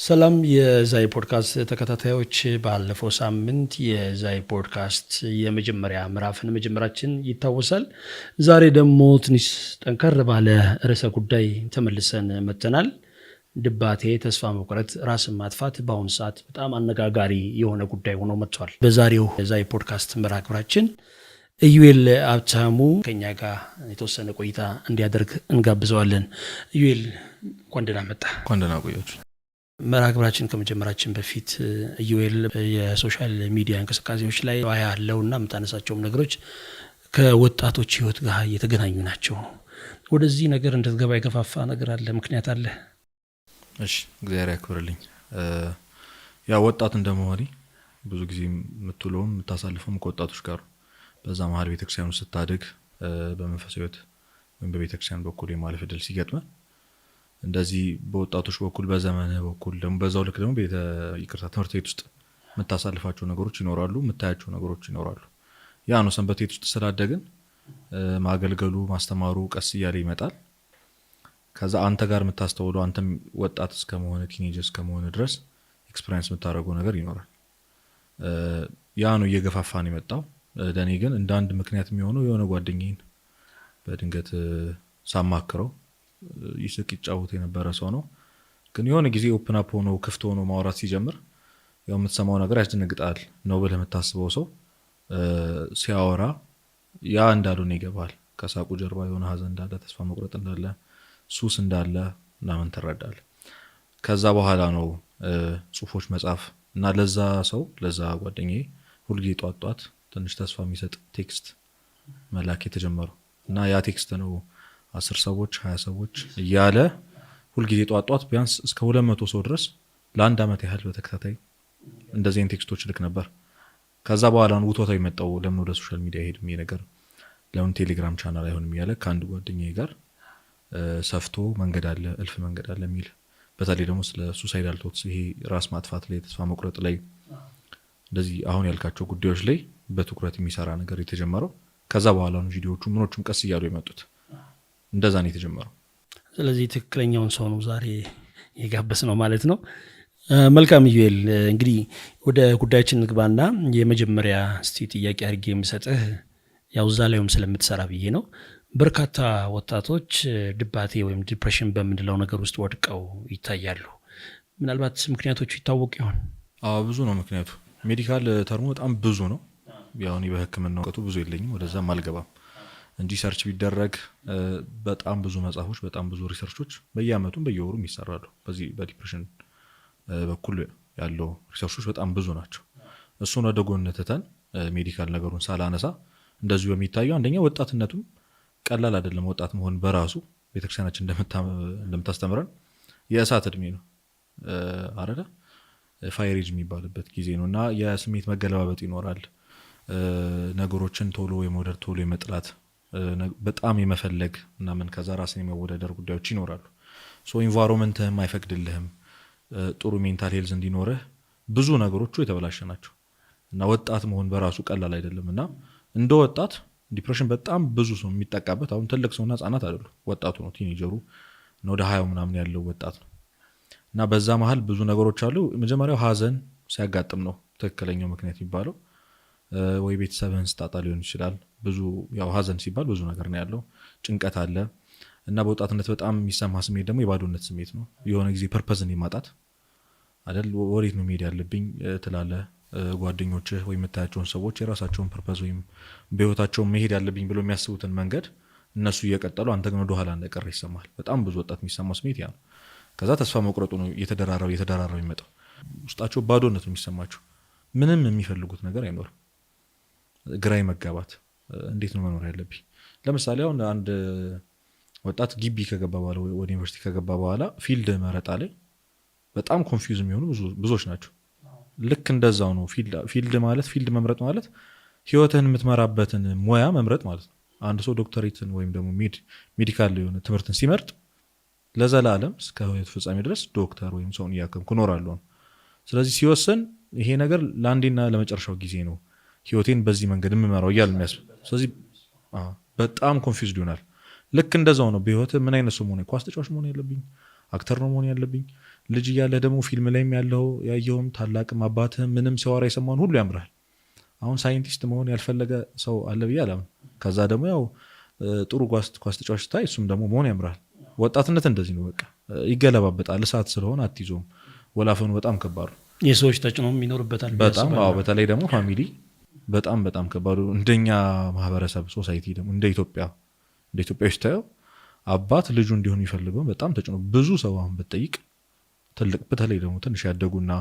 ሰላም የዛይ ፖድካስት ተከታታዮች፣ ባለፈው ሳምንት የዛይ ፖድካስት የመጀመሪያ ምዕራፍን መጀመራችን ይታወሳል። ዛሬ ደግሞ ትንሽ ጠንከር ባለ ርዕሰ ጉዳይ ተመልሰን መጥተናል። ድባቴ፣ ተስፋ መቁረጥ፣ ራስን ማጥፋት በአሁኑ ሰዓት በጣም አነጋጋሪ የሆነ ጉዳይ ሆኖ መጥቷል። በዛሬው የዛይ ፖድካስት መርሃ ግብራችን ኢዩኤል ሀብታሙ ከኛ ጋር የተወሰነ ቆይታ እንዲያደርግ እንጋብዘዋለን። ኢዩኤል እንኳን ደህና መጣ። እንኳን ደህና ቆያችሁ። መርሃ ግብራችን ከመጀመራችን በፊት ኢዩኤል የሶሻል ሚዲያ እንቅስቃሴዎች ላይ ያለውና የምታነሳቸውም ነገሮች ከወጣቶች ህይወት ጋር የተገናኙ ናቸው። ወደዚህ ነገር እንድትገባ የገፋፋ ነገር አለ? ምክንያት አለ? እሺ፣ እግዚአብሔር ያክብርልኝ። ያ ወጣት እንደመሆኔ ብዙ ጊዜ የምትውለውም የምታሳልፈውም ከወጣቶች ጋር፣ በዛ መሀል ቤተክርስቲያኑ ስታድግ በመንፈሳዊ ህይወት ወይም በቤተክርስቲያን በኩል የማለፍ ዕድል ሲገጥመን እንደዚህ በወጣቶች በኩል በዘመነ በኩል ደግሞ በዛው ልክ ደግሞ ትምህርት ቤት ውስጥ የምታሳልፋቸው ነገሮች ይኖራሉ፣ የምታያቸው ነገሮች ይኖራሉ። ያ ነው ሰንበት ቤት ውስጥ ስላደግን ማገልገሉ ማስተማሩ ቀስ እያለ ይመጣል። ከዛ አንተ ጋር የምታስተውለው አንተም ወጣት እስከመሆነ ቲኔጀር እስከመሆነ ድረስ ኤክስፒሪየንስ የምታደርገው ነገር ይኖራል። ያ ነው እየገፋፋን የመጣው። ለእኔ ግን እንደ አንድ ምክንያት የሚሆነው የሆነ ጓደኛዬን በድንገት ሳማክረው ይስቅ ይጫወት የነበረ ሰው ነው። ግን የሆነ ጊዜ ኦፕን አፕ ሆኖ ክፍት ሆኖ ማውራት ሲጀምር ያው የምትሰማው ነገር ያስደነግጣል። ነው ብለህ የምታስበው ሰው ሲያወራ ያ እንዳልሆነ ይገባል። ከሳቁ ጀርባ የሆነ ሀዘን እንዳለ፣ ተስፋ መቁረጥ እንዳለ፣ ሱስ እንዳለ ምናምን ትረዳለህ። ከዛ በኋላ ነው ጽሁፎች መጻፍ እና ለዛ ሰው ለዛ ጓደኛዬ ሁልጊዜ ጧት ትንሽ ተስፋ የሚሰጥ ቴክስት መላክ የተጀመረው እና ያ ቴክስት ነው 10 ሰዎች 20 ሰዎች እያለ ሁልጊዜ ጧት ቢያንስ እስከ 200 ሰው ድረስ ለአንድ አመት ያህል በተከታታይ እንደዚህ አይነት ቴክስቶች ልክ ነበር። ከዛ በኋላ ነው ውቶታው የመጣው። ለምን ወደ ሶሻል ሚዲያ ሄድ የሚል ነገር፣ ለምን ቴሌግራም ቻናል አይሆንም እያለ ከአንድ ጓደኛዬ ጋር ሰፍቶ መንገድ አለ እልፍ መንገድ አለ የሚል፣ በተለይ ደግሞ ስለ ሱሳይዳል ቶትስ ይሄ ራስ ማጥፋት ላይ ተስፋ መቁረጥ ላይ እንደዚህ አሁን ያልካቸው ጉዳዮች ላይ በትኩረት የሚሰራ ነገር የተጀመረው። ከዛ በኋላ ነው ቪዲዮዎቹ ምኖቹም ቀስ እያሉ የመጡት። እንደዛ ነው የተጀመረው። ስለዚህ ትክክለኛውን ሰው ነው ዛሬ የጋበስ ነው ማለት ነው። መልካም ኢዩኤል፣ እንግዲህ ወደ ጉዳያችን ንግባና የመጀመሪያ እስቲ ጥያቄ አድርጌ የምሰጥህ ያው እዛ ላይም ስለምትሰራ ብዬ ነው። በርካታ ወጣቶች ድባቴ ወይም ዲፕሬሽን በምንለው ነገር ውስጥ ወድቀው ይታያሉ። ምናልባት ምክንያቶቹ ይታወቅ ይሆን? ብዙ ነው ምክንያቱ። ሜዲካል ተርሞ በጣም ብዙ ነው። ያው እኔ በህክምና እውቀቱ ብዙ የለኝም፣ ወደዛም አልገባም እንጂ ሰርች ቢደረግ በጣም ብዙ መጽሐፎች በጣም ብዙ ሪሰርቾች በየአመቱም በየወሩም ይሰራሉ። በዚህ በዲፕሬሽን በኩል ያለው ሪሰርቾች በጣም ብዙ ናቸው። እሱን ወደ ጎን ትተን ሜዲካል ነገሩን ሳላነሳ እንደዚሁ በሚታየው አንደኛ ወጣትነቱም ቀላል አይደለም። ወጣት መሆን በራሱ ቤተክርስቲያናችን እንደምታስተምረን የእሳት እድሜ ነው አይደለ? ፋይሬጅ የሚባልበት ጊዜ ነው እና የስሜት መገለባበጥ ይኖራል። ነገሮችን ቶሎ የመውደድ ቶሎ የመጥላት በጣም የመፈለግ እና ምን ከዛ ራስን የመወደደር ጉዳዮች ይኖራሉ። ሶ ኢንቫይሮንመንትህም አይፈቅድልህም ጥሩ ሜንታል ሄልዝ እንዲኖርህ። ብዙ ነገሮቹ የተበላሸ ናቸው እና ወጣት መሆን በራሱ ቀላል አይደለም። እና እንደ ወጣት ዲፕሬሽን በጣም ብዙ ሰው የሚጠቃበት፣ አሁን ትልቅ ሰውና ህጻናት አይደሉ፣ ወጣቱ ነው ቲኔጀሩ ነው፣ ወደ 20 ምናምን ያለው ወጣት ነው። እና በዛ መሀል ብዙ ነገሮች አሉ። መጀመሪያው ሀዘን ሲያጋጥም ነው ትክክለኛው ምክንያት የሚባለው። ወይ ቤተሰብህን ስታጣ ሊሆን ይችላል። ብዙ ያው ሀዘን ሲባል ብዙ ነገር ነው ያለው። ጭንቀት አለ እና በወጣትነት በጣም የሚሰማ ስሜት ደግሞ የባዶነት ስሜት ነው። የሆነ ጊዜ ፐርፐዝን የማጣት አይደል፣ ወዴት ነው መሄድ ያለብኝ ትላለህ። ጓደኞችህ ወይ የምታያቸውን ሰዎች የራሳቸውን ፐርፐዝ ወይም በህይወታቸው መሄድ ያለብኝ ብሎ የሚያስቡትን መንገድ እነሱ እየቀጠሉ አንተ ግን ወደ ኋላ እንደቀረ ይሰማል። በጣም ብዙ ወጣት የሚሰማው ስሜት ያ ነው። ከዛ ተስፋ መቁረጡ ነው እየተደራረበ የሚመጣው። ውስጣቸው ባዶነት ነው የሚሰማቸው። ምንም የሚፈልጉት ነገር አይኖርም። ግራይ መጋባት፣ እንዴት ነው መኖር ያለብኝ? ለምሳሌ አሁን አንድ ወጣት ግቢ ከገባ በኋላ ወደ ዩኒቨርሲቲ ከገባ በኋላ ፊልድ መረጣ ላይ በጣም ኮንፊውዝ የሚሆኑ ብዙዎች ናቸው። ልክ እንደዛው ነው ፊልድ መምረጥ ማለት ህይወትህን የምትመራበትን ሙያ መምረጥ ማለት ነው። አንድ ሰው ዶክተሬትን ወይም ደግሞ ሜዲካል የሆነ ትምህርትን ሲመርጥ ለዘላለም እስከ ህይወት ፍጻሜ ድረስ ዶክተር ወይም ሰውን እያከምኩ እኖራለሁ። ስለዚህ ሲወሰን ይሄ ነገር ለአንዴና ለመጨረሻው ጊዜ ነው ህይወቴን በዚህ መንገድ የምመራው እያለ የሚያስብ። ስለዚህ በጣም ኮንፊውዝድ ይሆናል። ልክ እንደዛው ነው በህይወት ምን አይነት ሰው መሆን፣ ኳስ ተጫዋች መሆን ያለብኝ፣ አክተር ነው መሆን ያለብኝ፣ ልጅ እያለ ደግሞ ፊልም ላይም ያየውም ታላቅም አባትህም ምንም ሲያወራ የሰማውን ሁሉ ያምራል። አሁን ሳይንቲስት መሆን ያልፈለገ ሰው አለ ብዬ አላምንም። ከዛ ደግሞ ያው ጥሩ ኳስ ተጫዋች ስታይ እሱም ደግሞ መሆን ያምራል። ወጣትነት እንደዚህ ነው፣ በቃ ይገለባበጣል። እሳት ስለሆነ አትይዞም። ወላፈኑ በጣም ከባድ ነው። የሰዎች ተጽዕኖም ይኖርበታል በጣም በተለይ ደግሞ ፋሚሊ በጣም በጣም ከባዱ። እንደኛ ማህበረሰብ ሶሳይቲ ደግሞ እንደ ኢትዮጵያ ስታየው አባት ልጁ እንዲሆን የሚፈልገው በጣም ተጽዕኖ ብዙ ሰው አሁን ብትጠይቅ ትልቅ በተለይ ደግሞ ትንሽ ያደጉና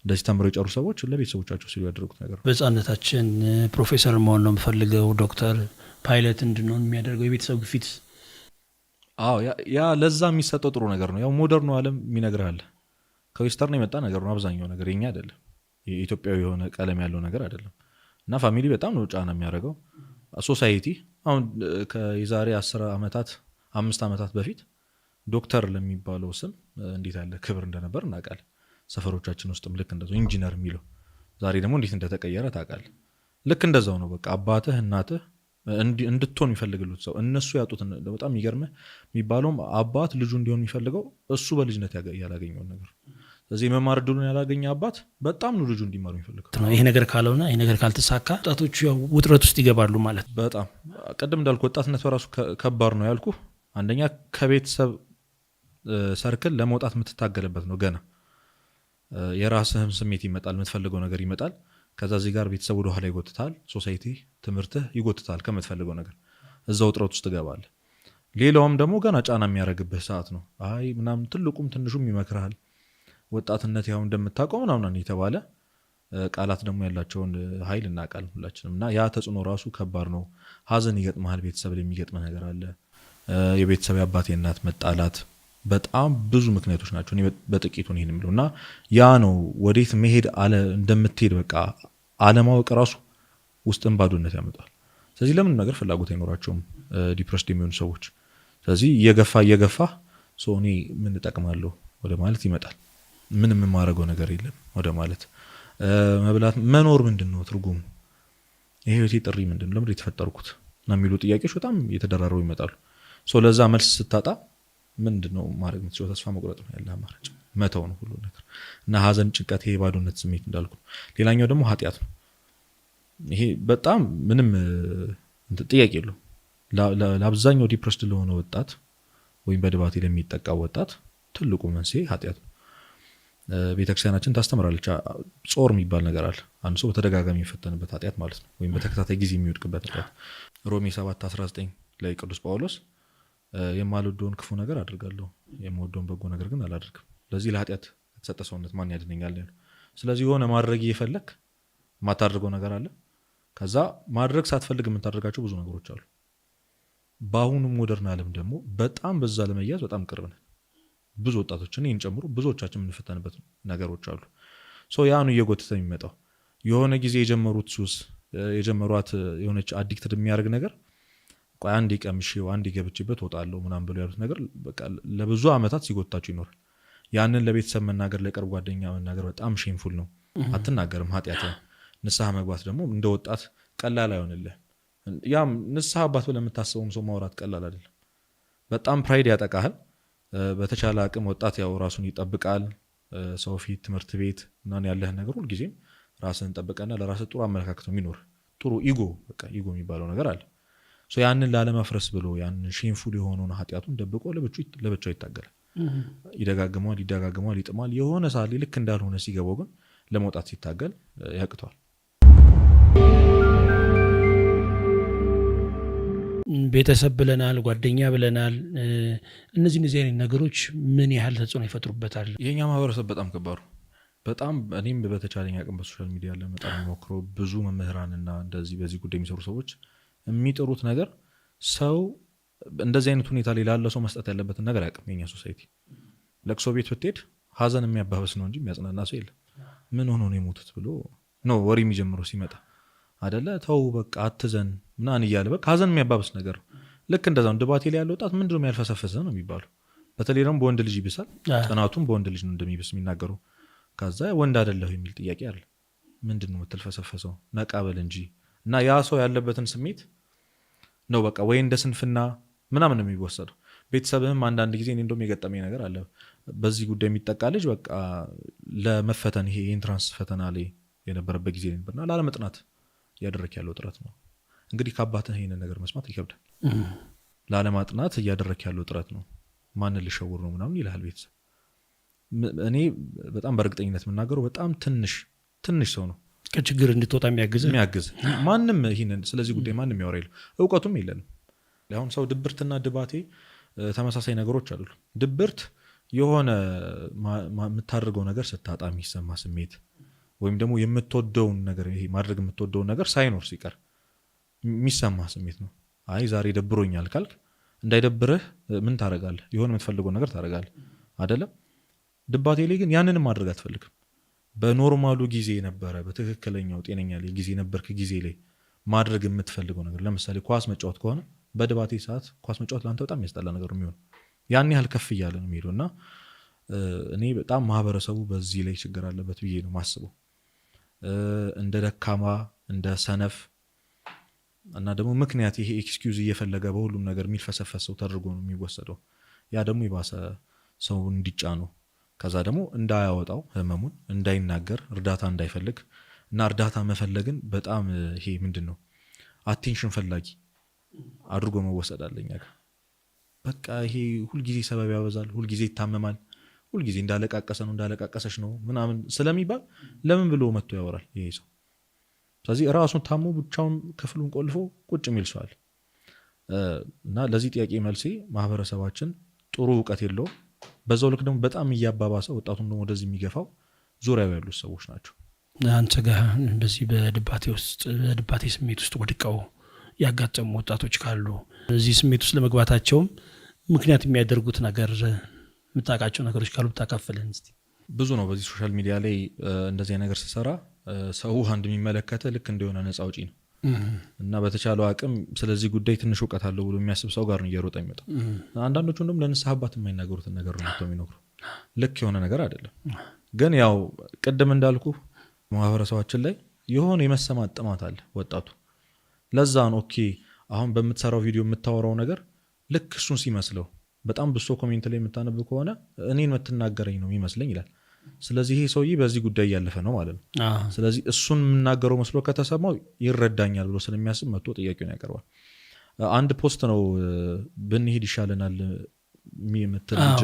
እንደዚህ ተምረው የጨሩ ሰዎች ለቤተሰቦቻቸው ሲሉ ያደረጉት ነገር ነው። በህፃንነታችን ፕሮፌሰር መሆን ነው የምፈልገው፣ ዶክተር፣ ፓይለት እንድንሆን የሚያደርገው የቤተሰብ ግፊት። ያ ለዛ የሚሰጠው ጥሩ ነገር ነው። ያው ሞደርኑ ዓለም የሚነግርህ አለ። ከዌስተርን የመጣ ነገር ነው አብዛኛው ነገር፣ የኛ አይደለም። የኢትዮጵያዊ የሆነ ቀለም ያለው ነገር አይደለም። እና ፋሚሊ በጣም ነው ጫና የሚያደርገው። ሶሳይቲ አሁን ከዛሬ 5 ዓመታት በፊት ዶክተር ለሚባለው ስም እንዴት ያለ ክብር እንደነበር እናውቃለን። ሰፈሮቻችን ውስጥም ልክ እንደዛው ኢንጂነር የሚለው ዛሬ ደግሞ እንዴት እንደተቀየረ ታውቃለህ። ልክ እንደዛው ነው በቃ አባትህ እናትህ እንድትሆን የሚፈልግሉት ሰው እነሱ ያጡት በጣም የሚገርምህ የሚባለውም አባት ልጁ እንዲሆን የሚፈልገው እሱ በልጅነት ያላገኘውን ነገር። ስለዚህ የመማር ዕድሉን ያላገኘ አባት በጣም ነው ልጁ እንዲማሩ የሚፈልገው። ይሄ ነገር ካልሆነ ይሄ ነገር ካልተሳካ ወጣቶቹ ያው ውጥረት ውስጥ ይገባሉ ማለት። በጣም ቅድም እንዳልኩ ወጣትነት በራሱ ከባድ ነው ያልኩ። አንደኛ ከቤተሰብ ሰርክል ለመውጣት የምትታገልበት ነው። ገና የራስህም ስሜት ይመጣል፣ የምትፈልገው ነገር ይመጣል። ከዛ እዚህ ጋር ቤተሰብ ወደ ኋላ ይጎትታል፣ ሶሳይቲ ትምህርትህ ይጎትታል ከምትፈልገው ነገር። እዛ ውጥረት ውስጥ ትገባለህ። ሌላውም ደግሞ ገና ጫና የሚያደርግብህ ሰዓት ነው። አይ ምናምን ትልቁም ትንሹም ይመክርሃል። ወጣትነት ያው እንደምታውቀው ምናምን የተባለ ቃላት ደግሞ ያላቸውን ኃይል እናውቃለን ሁላችንም። እና ያ ተጽዕኖ ራሱ ከባድ ነው። ሀዘን ይገጥመሃል፣ ቤተሰብ ላይ የሚገጥመ ነገር አለ። የቤተሰብ የአባት የእናት መጣላት፣ በጣም ብዙ ምክንያቶች ናቸው። እኔ በጥቂቱ ይሄን የምለው እና ያ ነው ወዴት መሄድ እንደምትሄድ በቃ አለማወቅ ራሱ ውስጥን ባዶነት ያመጣል። ስለዚህ ለምን ነገር ፍላጎት አይኖራቸውም ዲፕረስድ የሚሆኑ ሰዎች። ስለዚህ እየገፋ እኔ ምን እጠቅማለሁ ወደ ማለት ይመጣል። ምንም የማደርገው ነገር የለም ወደ ማለት መብላት መኖር ምንድን ነው ትርጉሙ? የህይወቴ ጥሪ ምንድን ነው? ለምን የተፈጠርኩት እና የሚሉ ጥያቄዎች በጣም የተደራረቡ ይመጣሉ። ለዛ መልስ ስታጣ ምንድን ነው ማድረግ የምትችለው? ተስፋ መቁረጥ ነው ያለ አማራጭ፣ መተው ነው ሁሉ ነገር እና ሀዘን፣ ጭንቀት፣ ይሄ ባዶነት ስሜት እንዳልኩ። ሌላኛው ደግሞ ኃጢአት ነው። ይሄ በጣም ምንም ጥያቄ የለው። ለአብዛኛው ዲፕረስድ ለሆነ ወጣት ወይም በድባቴ ለሚጠቃው ወጣት ትልቁ መንስኤ ኃጢአት ነው። ቤተክርስቲያናችን ታስተምራለች። ጾር የሚባል ነገር አለ። አንድ ሰው በተደጋጋሚ የሚፈተንበት ኃጢአት ማለት ነው፣ ወይም በተከታታይ ጊዜ የሚወድቅበት ኃጢአት። ሮሜ 7:19 ላይ ቅዱስ ጳውሎስ የማልወደውን ክፉ ነገር አድርጋለሁ፣ የምወደውን በጎ ነገር ግን አላደርግም፣ ለዚህ ለኃጢአት የተሰጠ ሰውነት ማን ያድነኛል? ስለዚህ የሆነ ማድረግ እየፈለግ የማታደርገው ነገር አለ። ከዛ ማድረግ ሳትፈልግ የምታደርጋቸው ብዙ ነገሮች አሉ። በአሁኑ ሞደርን ዓለም ደግሞ በጣም በዛ ለመያዝ በጣም ቅርብ ነን። ብዙ ወጣቶች እኔን ጨምሮ ብዙዎቻችን የምንፈተንበት ነገሮች አሉ። ያ ነው እየጎተተ የሚመጣው። የሆነ ጊዜ የጀመሩት ሱስ የጀመሯት የሆነች አዲክትድ የሚያደርግ ነገር ቆይ አንዴ ቀምሼው አንዴ ገብቼበት ወጣለሁ ምናምን ብሎ ያሉት ነገር በቃ ለብዙ ዓመታት ሲጎታቸው ይኖራል። ያንን ለቤተሰብ መናገር፣ ለቅርብ ጓደኛ መናገር በጣም ሼምፉል ነው። አትናገርም ኃጢአት። ንስሐ መግባት ደግሞ እንደ ወጣት ቀላል አይሆንልህ። ያም ንስሐ አባት ብለህ የምታስበውም ሰው ማውራት ቀላል አይደለም። በጣም ፕራይድ ያጠቃሃል። በተቻለ አቅም ወጣት ያው ራሱን ይጠብቃል። ሰው ፊት፣ ትምህርት ቤት ምናምን ያለህን ነገር ሁልጊዜም ራስህን ጠብቀና ለራስህ ጥሩ አመለካከት ነው የሚኖር። ጥሩ ኢጎ የሚባለው ነገር አለ። ያንን ላለመፍረስ ብሎ ያንን ሼምፉል የሆነውን ኃጢአቱን ደብቆ ለብቻው ይታገላል። ይደጋግመዋል፣ ይጥማል። የሆነ ሳሌ ልክ እንዳልሆነ ሲገባው ግን ለመውጣት ሲታገል ያቅተዋል። ቤተሰብ ብለናል፣ ጓደኛ ብለናል። እነዚህ አይነት ነገሮች ምን ያህል ተጽዕኖ ይፈጥሩበታል? የኛ ማህበረሰብ በጣም ከባዱ በጣም እኔም በተቻለኝ አቅም በሶሻል ሚዲያ ለመጣም ሞክሮ ብዙ መምህራንና እንደዚህ በዚህ ጉዳይ የሚሰሩ ሰዎች የሚጥሩት ነገር ሰው እንደዚህ አይነት ሁኔታ ላይ ላለ ሰው መስጠት ያለበትን ነገር አያውቅም። የኛ ሶሳይቲ ለቅሶ ቤት ብትሄድ ሀዘን የሚያባበስ ነው እንጂ የሚያጽናና ሰው የለም። ምን ሆኖ ነው የሞቱት ብሎ ነው ወሬ የሚጀምረው ሲመጣ አይደለ? ተው በቃ አትዘን ምናምን እያለ በቃ ሀዘን የሚያባበስ ነገር ነው። ልክ እንደዛው ድባቴ ላይ ያለ ወጣት ምንድነው የሚያልፈሰፈሰ ነው የሚባለው። በተለይ ደግሞ በወንድ ልጅ ይብሳል። ጥናቱም በወንድ ልጅ ነው እንደሚብስ የሚናገሩ። ከዛ ወንድ አይደለሁ የሚል ጥያቄ አለ። ምንድነው የምትልፈሰፈሰው? ነቃበል እንጂ እና ያ ሰው ያለበትን ስሜት ነው በቃ ወይ እንደ ስንፍና ምናምን ነው የሚወሰደው። ቤተሰብህም አንዳንድ ጊዜ እኔ እንደውም የገጠመኝ ነገር አለ በዚህ ጉዳይ የሚጠቃ ልጅ በቃ ለመፈተን ይሄ የኢንትራንስ ፈተና ላይ የነበረበት ጊዜ ነበርና ላለመጥናት እያደረክ ያለው ጥረት ነው። እንግዲህ ከአባትህ ይሄንን ነገር መስማት ይከብዳል። ላለማጥናት እያደረክ ያለው ጥረት ነው፣ ማንን ልሸውር ነው ምናምን ይልሃል ቤተሰብ። እኔ በጣም በእርግጠኝነት የምናገረው በጣም ትንሽ ሰው ነው ከችግር እንድትወጣ የሚያግዝ ማንም ይሄንን ስለዚህ ጉዳይ ማንም ያወራ የለም፣ እውቀቱም የለንም። አሁን ሰው ድብርትና ድባቴ ተመሳሳይ ነገሮች አይደሉም። ድብርት የሆነ የምታደርገው ነገር ስታጣ የሚሰማ ስሜት ወይም ደግሞ የምትወደውን ነገር ይሄ ማድረግ የምትወደውን ነገር ሳይኖር ሲቀር የሚሰማ ስሜት ነው። አይ ዛሬ ደብሮኛል ካልክ እንዳይደብርህ ምን ታደርጋለህ? የሆነ የምትፈልገው ነገር ታደርጋለህ አይደለም? ድባቴ ላይ ግን ያንንም ማድረግ አትፈልግም። በኖርማሉ ጊዜ ነበረ በትክክለኛው ጤነኛ ላይ ጊዜ ነበርክ ጊዜ ላይ ማድረግ የምትፈልገው ነገር ለምሳሌ ኳስ መጫወት ከሆነ በድባቴ ሰዓት ኳስ መጫወት ለአንተ በጣም የሚያስጠላ ነገር የሚሆን ያን ያህል ከፍ እያለ ነው የሚሄደው። እና እኔ በጣም ማህበረሰቡ በዚህ ላይ ችግር አለበት ብዬ ነው ማስበው። እንደ ደካማ እንደ ሰነፍ እና ደግሞ ምክንያት ይሄ ኤክስኪውዝ እየፈለገ በሁሉም ነገር የሚልፈሰፈስ ሰው ተደርጎ ነው የሚወሰደው። ያ ደግሞ የባሰ ሰው እንዲጫነው ከዛ ደግሞ እንዳያወጣው ህመሙን እንዳይናገር እርዳታ እንዳይፈልግ እና እርዳታ መፈለግን በጣም ይሄ ምንድነው አቴንሽን ፈላጊ አድርጎ መወሰድ አለኛ። በቃ ይሄ ሁልጊዜ ሰበብ ያበዛል፣ ሁልጊዜ ይታመማል፣ ሁልጊዜ እንዳለቃቀሰ ነው እንዳለቃቀሰች ነው ምናምን ስለሚባል ለምን ብሎ መጥቶ ያወራል ይሄ ሰው። ስለዚህ ራሱን ታሞ ብቻውን ክፍሉን ቆልፎ ቁጭ የሚል ሰው አለ። እና ለዚህ ጥያቄ መልሴ ማህበረሰባችን ጥሩ እውቀት የለውም። በዛው ልክ ደግሞ በጣም እያባባሰ ወጣቱን ደግሞ ወደዚህ የሚገፋው ዙሪያው ያሉት ሰዎች ናቸው። አንተ ጋር በዚህ በድባቴ ስሜት ውስጥ ወድቀው ያጋጠሙ ወጣቶች ካሉ እዚህ ስሜት ውስጥ ለመግባታቸውም ምክንያት የሚያደርጉት ነገር የምታውቃቸው ነገሮች ካሉ ብታካፍልን እስቲ። ብዙ ነው። በዚህ ሶሻል ሚዲያ ላይ እንደዚህ ነገር ሲሰራ ሰው አንድ የሚመለከተ ልክ እንደሆነ ነፃ አውጪ ነው እና በተቻለው አቅም ስለዚህ ጉዳይ ትንሽ እውቀት አለው ብሎ የሚያስብ ሰው ጋር ነው እየሮጠ የሚመጣው። አንዳንዶቹ እንደውም ለንስሐ አባት የማይናገሩትን ነገር ነው የሚነግሩ። ልክ የሆነ ነገር አይደለም። ግን ያው ቅድም እንዳልኩ ማህበረሰባችን ላይ የሆነ የመሰማት ጥማት አለ ወጣቱ። ለዛ ነው ኦኬ አሁን በምትሰራው ቪዲዮ የምታወራው ነገር ልክ እሱን ሲመስለው በጣም ብሶ ኮሜንት ላይ የምታነብ ከሆነ እኔን የምትናገረኝ ነው የሚመስለኝ ይላል። ስለዚህ ይሄ ሰውዬ በዚህ ጉዳይ እያለፈ ነው ማለት ነው። ስለዚህ እሱን የምናገረው መስሎ ከተሰማው ይረዳኛል ብሎ ስለሚያስብ መጥቶ ጥያቄውን ያቀርባል። አንድ ፖስት ነው ብንሄድ ይሻለናል የምትል ልጅ።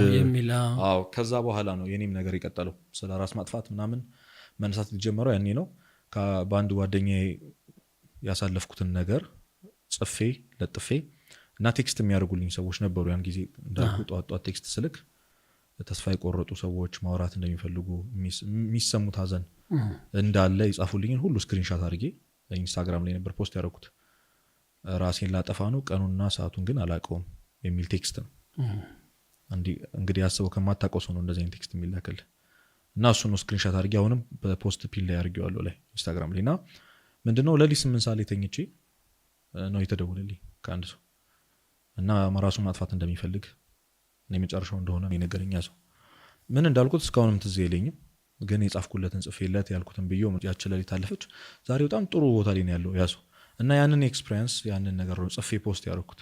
ከዛ በኋላ ነው የኔም ነገር የቀጠለው። ስለ ራስ ማጥፋት ምናምን መነሳት ሊጀመረው ያኔ ነው። በአንድ ጓደኛዬ ያሳለፍኩትን ነገር ጽፌ ለጥፌ እና ቴክስት የሚያደርጉልኝ ሰዎች ነበሩ። ያን ጊዜ እንዳልኩ ጧት ቴክስት ስልክ ተስፋ የቆረጡ ሰዎች ማውራት እንደሚፈልጉ የሚሰሙት ሀዘን እንዳለ ይጻፉልኝን ሁሉ ስክሪንሻት አድርጌ ኢንስታግራም ላይ ነበር ፖስት ያደረኩት። ራሴን ላጠፋ ነው ቀኑንና ሰዓቱን ግን አላውቀውም የሚል ቴክስት ነው። እንግዲህ ያስበው ከማታውቀው ሰው ነው እንደዚህ አይነት ቴክስት የሚላክልህ። እና እሱን ነው ስክሪንሻት አድርጌ አሁንም በፖስት ፒል ላይ አድርጌዋለሁ ላይ ኢንስታግራም ላይ። እና ምንድነው ለሊት 8 ሰዓት ላይ ተኝቼ ነው የተደወለልኝ ከአንድ ሰው እና ራሱን ማጥፋት እንደሚፈልግ እና የመጨረሻው እንደሆነ የነገረኛ ሰው። ምን እንዳልኩት እስካሁንም ትዝ አይለኝም፣ ግን የጻፍኩለትን ጽፌለት ያልኩትን ብዬው ያቺ ለሊት አለፈች። ዛሬ በጣም ጥሩ ቦታ ላይ ነው ያለው ያ ሰው። እና ያንን ኤክስፒሪየንስ ያንን ነገር ነው ጽፌ ፖስት ያደረኩት።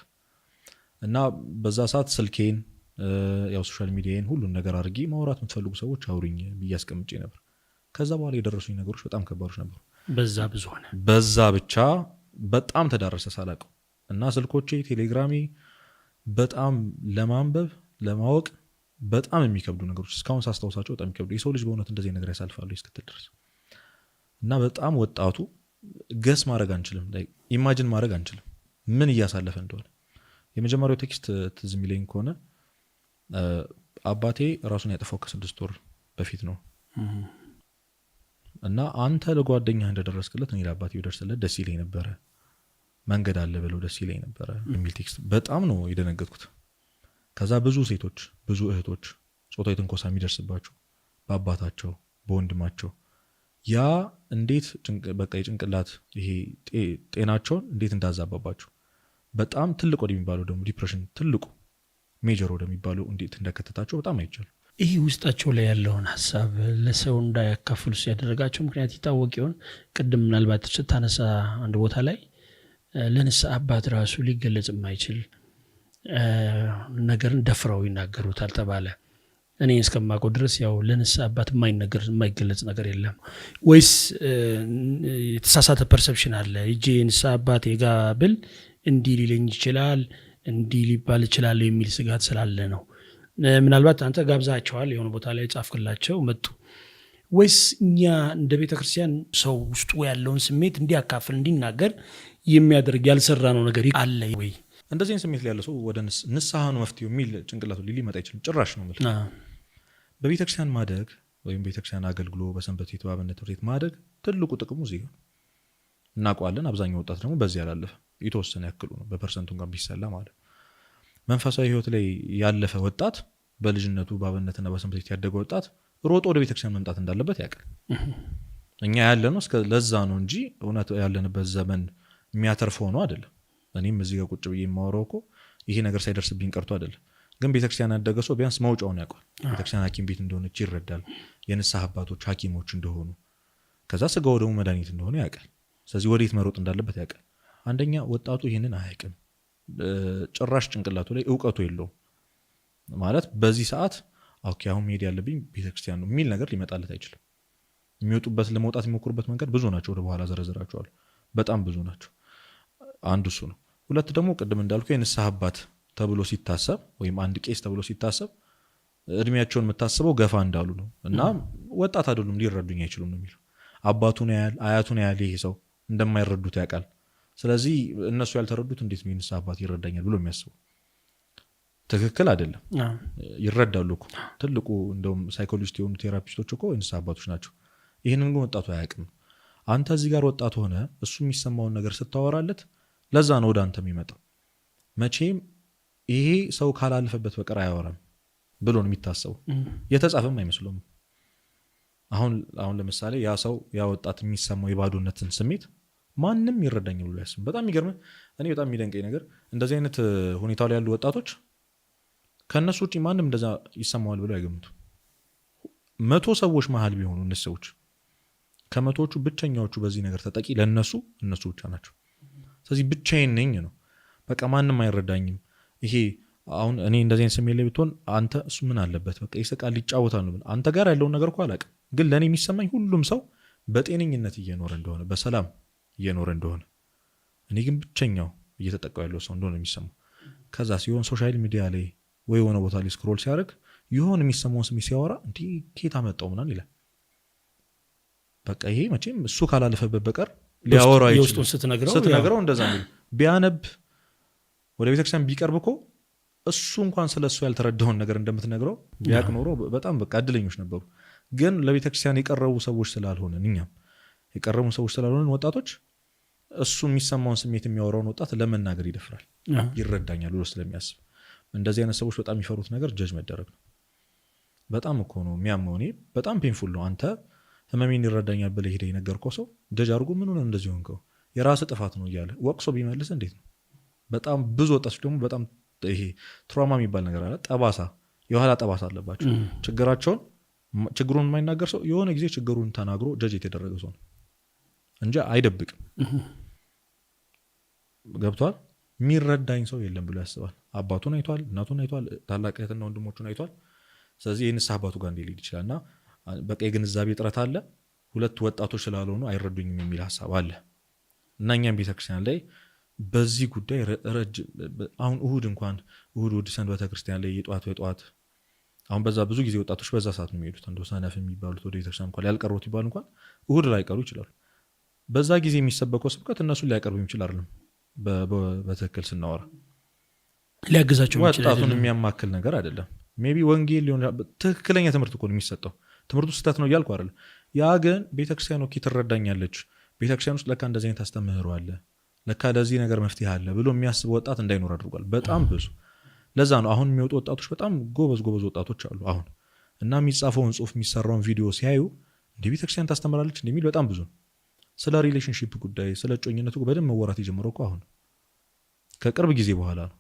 እና በዛ ሰዓት ስልኬን ያው ሶሻል ሚዲያዬን ሁሉን ነገር አድርጌ ማውራት የምትፈልጉ ሰዎች አውሪኝ ብዬ አስቀምጬ ነበር። ከዛ በኋላ የደረሱኝ ነገሮች በጣም ከባዶች ነበሩ። በዛ ብዙ ሆነ። በዛ ብቻ በጣም ተዳረሰ ሳላውቀው። እና ስልኮቼ ቴሌግራሜ በጣም ለማንበብ ለማወቅ በጣም የሚከብዱ ነገሮች እስካሁን ሳስታውሳቸው በጣም የሚከብዱ። የሰው ልጅ በእውነት እንደዚህ ነገር ያሳልፋሉ እስክትል ድረስ። እና በጣም ወጣቱ ገስ ማድረግ አንችልም፣ ኢማጂን ማድረግ አንችልም ምን እያሳለፈ እንደሆነ። የመጀመሪያው ቴክስት ትዝ የሚለኝ ከሆነ አባቴ ራሱን ያጠፋው ከ6 ወር በፊት ነው እና አንተ ለጓደኛህ እንደደረስክለት እኔ ለአባቴ ብደርስለት ደስ ይለኝ ነበረ፣ መንገድ አለ ብለው ደስ ይለኝ ነበረ የሚል ቴክስት። በጣም ነው የደነገጥኩት። ከዛ ብዙ ሴቶች ብዙ እህቶች ጾታዊ ትንኮሳ የሚደርስባቸው በአባታቸው በወንድማቸው ያ እንዴት በቃ የጭንቅላት ይሄ ጤናቸውን እንዴት እንዳዛባባቸው በጣም ትልቅ ወደሚባለው ደግሞ ዲፕሬሽን ትልቁ ሜጀር ወደሚባለው እንዴት እንደከተታቸው በጣም አይቻሉ። ይህ ውስጣቸው ላይ ያለውን ሀሳብ ለሰው እንዳያካፍሉ ያደረጋቸው ምክንያት ይታወቅ ይሆን? ቅድም ምናልባት ስታነሳ አንድ ቦታ ላይ ለንስሐ አባት ራሱ ሊገለጽ የማይችል ነገርን ደፍረው ይናገሩታል ተባለ። እኔ እስከማውቀው ድረስ ያው ለንስሐ አባት የማይነገር የማይገለጽ ነገር የለም። ወይስ የተሳሳተ ፐርሰፕሽን አለ? እጄ ንስሐ አባቴ ጋ ብል እንዲህ ሊለኝ ይችላል፣ እንዲህ ሊባል ይችላል የሚል ስጋት ስላለ ነው። ምናልባት አንተ ጋብዛቸዋል፣ የሆነ ቦታ ላይ ጻፍክላቸው መጡ። ወይስ እኛ እንደ ቤተ ክርስቲያን ሰው ውስጡ ያለውን ስሜት እንዲያካፍል እንዲናገር የሚያደርግ ያልሰራ ነው ነገር አለ ወይ? እንደዚህ ስሜት ላይ ያለ ሰው ወደ ንስሐ ነው መፍትሄው የሚል ጭንቅላቱ ሊመጣ አይችልም ጭራሽ ነው ማለት። በቤተክርስቲያን ማደግ ወይም ቤተክርስቲያን አገልግሎ በሰንበት ቤት በአብነት ትምህርት ቤት ማደግ ትልቁ ጥቅሙ እዚህ ነው። እናውቀዋለን። አብዛኛው ወጣት ደግሞ በዚህ ያላለፈ የተወሰነ ያክሉ ነው በፐርሰንቱ ጋር ቢሰላ ማለት። መንፈሳዊ ህይወት ላይ ያለፈ ወጣት በልጅነቱ በአብነትና በሰንበት ቤት ያደገ ወጣት ሮጦ ወደ ቤተክርስቲያን መምጣት እንዳለበት ያውቃል። እኛ ያለነው እስከ ለዛ ነው እንጂ እውነት ያለንበት ዘመን የሚያተርፈው ነው አይደለም። እኔም እዚህ ጋር ቁጭ ብዬ የማወራው እኮ ይሄ ነገር ሳይደርስብኝ ቀርቶ አይደለም። ግን ቤተክርስቲያን ያደገ ሰው ቢያንስ መውጫውን ያውቃል። ቤተክርስቲያን ሐኪም ቤት እንደሆነች ይረዳል። የንስሐ አባቶች ሐኪሞች እንደሆኑ፣ ከዛ ስጋው ደግሞ መድኃኒት እንደሆነ ያውቃል። ስለዚህ ወዴት መሮጥ እንዳለበት ያውቃል። አንደኛ ወጣቱ ይህንን አያውቅም። ጭራሽ ጭንቅላቱ ላይ እውቀቱ የለውም ማለት በዚህ ሰዓት ኦኬ አሁን መሄድ ያለብኝ ቤተክርስቲያን ነው የሚል ነገር ሊመጣለት አይችልም። የሚወጡበት ለመውጣት የሚሞክሩበት መንገድ ብዙ ናቸው። ወደ በኋላ ዘረዝራቸዋለሁ። በጣም ብዙ ናቸው። አንዱ እሱ ነው። ሁለት ደግሞ ቅድም እንዳልኩ የንስሐ አባት ተብሎ ሲታሰብ ወይም አንድ ቄስ ተብሎ ሲታሰብ እድሜያቸውን የምታስበው ገፋ እንዳሉ ነው እና ወጣት አይደሉም ሊረዱኝ አይችሉም ነው የሚለው። አባቱን ያያል አያቱን ያያል። ይሄ ሰው እንደማይረዱት ያውቃል። ስለዚህ እነሱ ያልተረዱት እንዴት ነው የንስሐ አባት ይረዳኛል ብሎ የሚያስበው? ትክክል አይደለም። ይረዳሉ እኮ ትልቁ እንደውም ሳይኮሎጂስት የሆኑ ቴራፒስቶች እኮ የንስሐ አባቶች ናቸው። ይህንን ግን ወጣቱ አያውቅም። አንተ እዚህ ጋር ወጣት ሆነ እሱ የሚሰማውን ነገር ስታወራለት ለዛ ነው ወደ አንተ የሚመጣው። መቼም ይሄ ሰው ካላለፈበት በቀር አያወራም ብሎ ነው የሚታሰበው። የተጻፈም አይመስለውም። አሁን ለምሳሌ ያ ሰው ያ ወጣት የሚሰማው የባዶነትን ስሜት ማንም ይረዳኝ ብሎ ያስብ። በጣም የሚገርም እኔ በጣም የሚደንቀኝ ነገር እንደዚህ አይነት ሁኔታ ላይ ያሉ ወጣቶች ከነሱ ውጪ ማንም እንደዛ ይሰማዋል ብሎ አይገምቱ። 100 ሰዎች መሃል ቢሆኑ እነሱ ሰዎች ከመቶዎቹ ብቸኛዎቹ በዚህ ነገር ተጠቂ ለነሱ እነሱ ብቻ ናቸው። ስለዚህ ብቻዬን ነኝ ነው በቃ ማንም አይረዳኝም። ይሄ አሁን እኔ እንደዚህ አይነት ስሜት ላይ ብትሆን አንተ እሱ ምን አለበት በቃ ይስቃል ይጫወታል ነው። አንተ ጋር ያለውን ነገር እኮ አላውቅም፣ ግን ለእኔ የሚሰማኝ ሁሉም ሰው በጤነኝነት እየኖረ እንደሆነ በሰላም እየኖረ እንደሆነ፣ እኔ ግን ብቸኛው እየተጠቃው ያለው ሰው እንደሆነ የሚሰማው። ከዛ ሲሆን ሶሻል ሚዲያ ላይ ወይ የሆነ ቦታ ላይ ስክሮል ሲያደርግ ይሆን የሚሰማውን ስሜት ሲያወራ እንዲህ ኬት አመጣው ምናምን ይላል። በቃ ይሄ መቼም እሱ ካላለፈበት በቀር ሊያወራ አይችልም። ስትነግረው እንደዛ ነው። ቢያነብ ወደ ቤተክርስቲያን ቢቀርብ እኮ እሱ እንኳን ስለሱ ያልተረዳውን ነገር እንደምትነግረው ቢያቅ ኖሮ በጣም በቃ እድለኞች ነበሩ። ግን ለቤተክርስቲያን የቀረቡ ሰዎች ስላልሆነን እኛም የቀረቡ ሰዎች ስላልሆነን ወጣቶች እሱ የሚሰማውን ስሜት የሚያወራውን ወጣት ለመናገር ይደፍራል፣ ይረዳኛል ብሎ ስለሚያስብ። እንደዚህ አይነት ሰዎች በጣም የሚፈሩት ነገር ጀጅ መደረግ ነው። በጣም እኮ ነው የሚያመው። እኔ በጣም ፔንፉል ነው። አንተ ህመሜን ይረዳኛል ብለህ ሄደህ የነገርከው ሰው ጀጅ አድርጎ ምን ሆነ እንደዚህ ሆንከው የራስህ ጥፋት ነው እያለ ወቅሶ ቢመልስ እንዴት ነው? በጣም ብዙ ወጣቶች ደግሞ በጣም ይሄ ትራውማ የሚባል ነገር አለ። ጠባሳ፣ የኋላ ጠባሳ አለባቸው። ችግሩን የማይናገር ሰው የሆነ ጊዜ ችግሩን ተናግሮ ጀጅ የተደረገ ሰው ነው እንጂ አይደብቅም። ገብቷል? የሚረዳኝ ሰው የለም ብሎ ያስባል። አባቱን አይቷል፣ እናቱን አይቷል፣ ታላቅ እህትና ወንድሞቹን አይቷል። ስለዚህ የንስሐ አባቱ ጋር ሊሄድ ይችላል እና በቃ የግንዛቤ እጥረት አለ። ሁለት ወጣቶች ስላልሆኑ አይረዱኝም የሚል ሀሳብ አለ እና እኛም ቤተክርስቲያን ላይ በዚህ ጉዳይ አሁን እሁድ ሰንበተ ክርስቲያን ላይ የጠዋት አሁን በዛ ብዙ ጊዜ ወጣቶች በዛ ሰዓት ነው የሚሄዱት። እንደው ሰነፍ የሚባሉት ወደ ቤተክርስቲያን እንኳን ያልቀሩት ይባሉ እንኳን እሁድ ላይ ቀሩ ይችላሉ። በዛ ጊዜ የሚሰበከው ስብከት እነሱን ሊያቀርቡ ይችላል አይደለም። በትክክል ስናወራ ሊያግዛቸው ወጣቱን የሚያማክል ነገር አይደለም። ሜቢ ወንጌል ሊሆን ትክክለኛ ትምህርት እኮ ነው የሚሰጠው። ትምህርቱ ስህተት ነው እያልኩ አይደለም። ያ ግን ቤተክርስቲያን ኦኬ ትረዳኛለች፣ ቤተክርስቲያን ውስጥ ለካ እንደዚህ አይነት አስተምህሮ አለ፣ ለካ ለዚህ ነገር መፍትሄ አለ ብሎ የሚያስብ ወጣት እንዳይኖር አድርጓል። በጣም ብዙ። ለዛ ነው አሁን የሚወጡ ወጣቶች በጣም ጎበዝ ወጣቶች አሉ አሁን እና የሚጻፈውን ጽሁፍ የሚሰራውን ቪዲዮ ሲያዩ እንዲህ ቤተክርስቲያን ታስተምራለች እንደሚል በጣም ብዙ ነው። ስለ ሪሌሽንሺፕ ጉዳይ ስለ ጮኝነቱ በደንብ መወራት የጀመረው እኮ አሁን ከቅርብ ጊዜ በኋላ ነው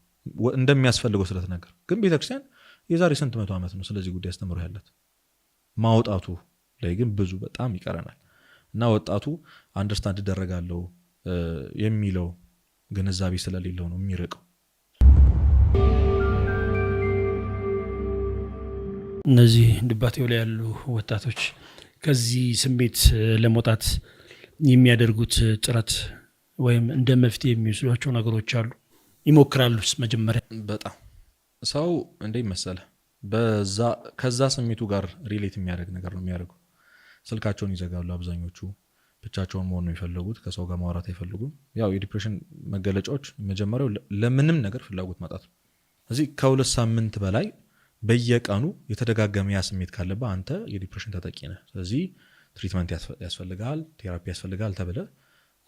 እንደሚያስፈልገው ስለተነገር። ግን ቤተክርስቲያን የዛሬ ስንት መቶ ዓመት ነው ስለዚህ ጉዳይ አስተምሮ ያላት። ማውጣቱ ላይ ግን ብዙ በጣም ይቀረናል እና ወጣቱ አንደርስታንድ ደረጋለው የሚለው ግንዛቤ ስለሌለው ነው የሚርቀው። እነዚህ ድባቴው ላይ ያሉ ወጣቶች ከዚህ ስሜት ለመውጣት የሚያደርጉት ጥረት ወይም እንደ መፍትሄ የሚወስዷቸው ነገሮች አሉ? ይሞክራሉስ? መጀመሪያ በጣም ሰው እንደ መሰለ ከዛ ስሜቱ ጋር ሪሌት የሚያደርግ ነገር ነው የሚያደርገው። ስልካቸውን ይዘጋሉ አብዛኞቹ። ብቻቸውን መሆን ነው የሚፈልጉት፣ ከሰው ጋር ማውራት አይፈልጉም። ያው የዲፕሬሽን መገለጫዎች መጀመሪያው ለምንም ነገር ፍላጎት ማጣት ነው። እዚህ ከ2 ሳምንት በላይ በየቀኑ የተደጋገመ ያ ስሜት ካለበት አንተ የዲፕሬሽን ተጠቂ ነህ። ስለዚህ ትሪትመንት ያስፈልጋል፣ ቴራፒ ያስፈልጋል ተብለ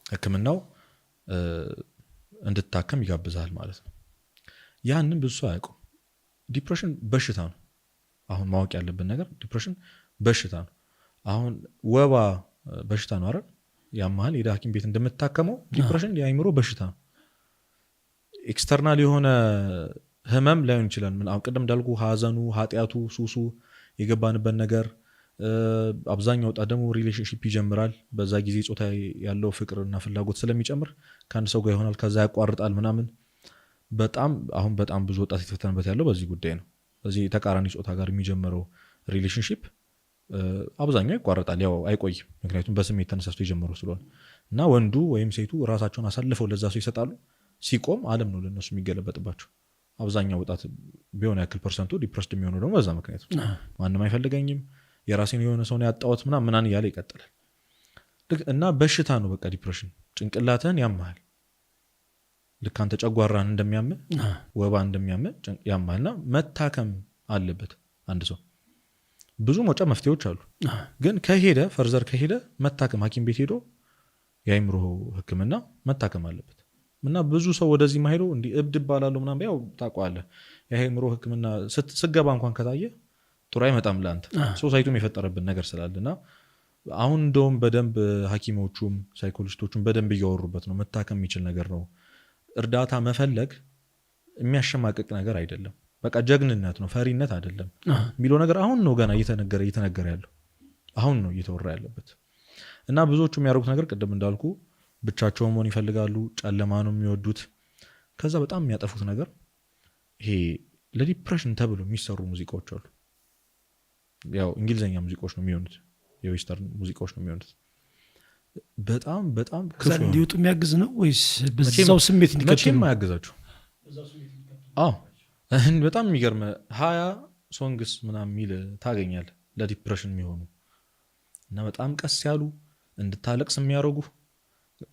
ህክምናው እንድታከም ይጋብዛል ማለት ነው። ያንን ብዙ ሰው አያውቀው። ዲፕሬሽን በሽታ ነው። አሁን ማወቅ ያለብን ነገር ዲፕሬሽን በሽታ ነው። አሁን ወባ በሽታ ነው አይደል? ያማል ሄደ ሐኪም ቤት እንደምታከመው ዲፕሬሽን የአይምሮ በሽታ ነው። ኤክስተርናል የሆነ ህመም ላይሆን ይችላል። ምን አሁን ቅድም እንዳልኩ ሀዘኑ፣ ኃጢአቱ፣ ሱሱ፣ የገባንበት ነገር አብዛኛው ወጣት ደግሞ ሪሌሽንሺፕ ይጀምራል። በዛ ጊዜ ጾታ ያለው ፍቅርና ፍላጎት ስለሚጨምር ከአንድ ሰው ጋር ይሆናል፣ ከዛ ያቋርጣል ምናምን። አሁን በጣም ብዙ ወጣት የተፈተነበት ያለው በዚህ ጉዳይ ነው። በዚህ ተቃራኒ ጾታ ጋር የሚጀምረው ሪሌሽንሺፕ አብዛኛው ይቋረጣል፣ ያው አይቆይም። ምክንያቱም በስሜት ተነሳስቶ የጀመሩ ስለሆነ እና ወንዱ ወይም ሴቱ ራሳቸውን አሳልፈው ለዛ ሰው ይሰጣሉ። ሲቆም ዓለም ነው ለነሱ የሚገለበጥባቸው። አብዛኛው ወጣት ቢሆን ያክል ፐርሰንቱ ዲፕረስድ የሚሆነው ደግሞ በዛ ምክንያት ነው። ማንም አይፈልገኝም፣ የራሴን የሆነ ሰው ያጣሁት ምናምን እያለ ይቀጥላል። እና በሽታ ነው በቃ ዲፕሬሽን። ጭንቅላትህን ያማል። ልክ አንተ ጨጓራህን እንደሚያምህ ወባ እንደሚያምህ ያማልና መታከም አለበት አንድ ሰው። ብዙ መውጫ መፍትሄዎች አሉ፣ ግን ከሄደ ፈርዘር ከሄደ መታከም ሐኪም ቤት ሄዶ የአይምሮ ህክምና መታከም አለበት። እና ብዙ ሰው ወደዚህ ማሄዶ እንዲህ እብድ ባላለሁ ምናምን ያው ታውቀዋለህ። የአይምሮ ህክምና ስገባ እንኳን ከታየ ጥሩ አይመጣም ለአንተ። ሶሳይቱም የፈጠረብን ነገር ስላለና አሁን እንደውም በደንብ ሐኪሞቹም ሳይኮሎጂስቶቹም በደንብ እያወሩበት ነው። መታከም የሚችል ነገር ነው። እርዳታ መፈለግ የሚያሸማቅቅ ነገር አይደለም። በቃ ጀግንነት ነው፣ ፈሪነት አይደለም የሚለው ነገር አሁን ነው ገና እየተነገረ ያለው፣ አሁን ነው እየተወራ ያለበት። እና ብዙዎቹ የሚያደርጉት ነገር ቅድም እንዳልኩ ብቻቸውን መሆን ይፈልጋሉ፣ ጨለማ ነው የሚወዱት። ከዛ በጣም የሚያጠፉት ነገር ይሄ ለዲፕሬሽን ተብሎ የሚሰሩ ሙዚቃዎች አሉ። ያው እንግሊዘኛ ሙዚቃዎች ነው የሚሆኑት፣ የዌስተርን ሙዚቃዎች ነው የሚሆኑት። በጣም በጣም ከዛ እንዲወጡ የሚያግዝ ነው ወይስ በዛው ስሜት እንዲቀጥሉ? መቼም አያግዛችሁ። አዎ በጣም የሚገርም 20 ሶንግስ ምናምን የሚል ታገኛለህ ለዲፕሬሽን የሚሆኑ እና በጣም ቀስ ያሉ እንድታለቅስ የሚያደርጉ።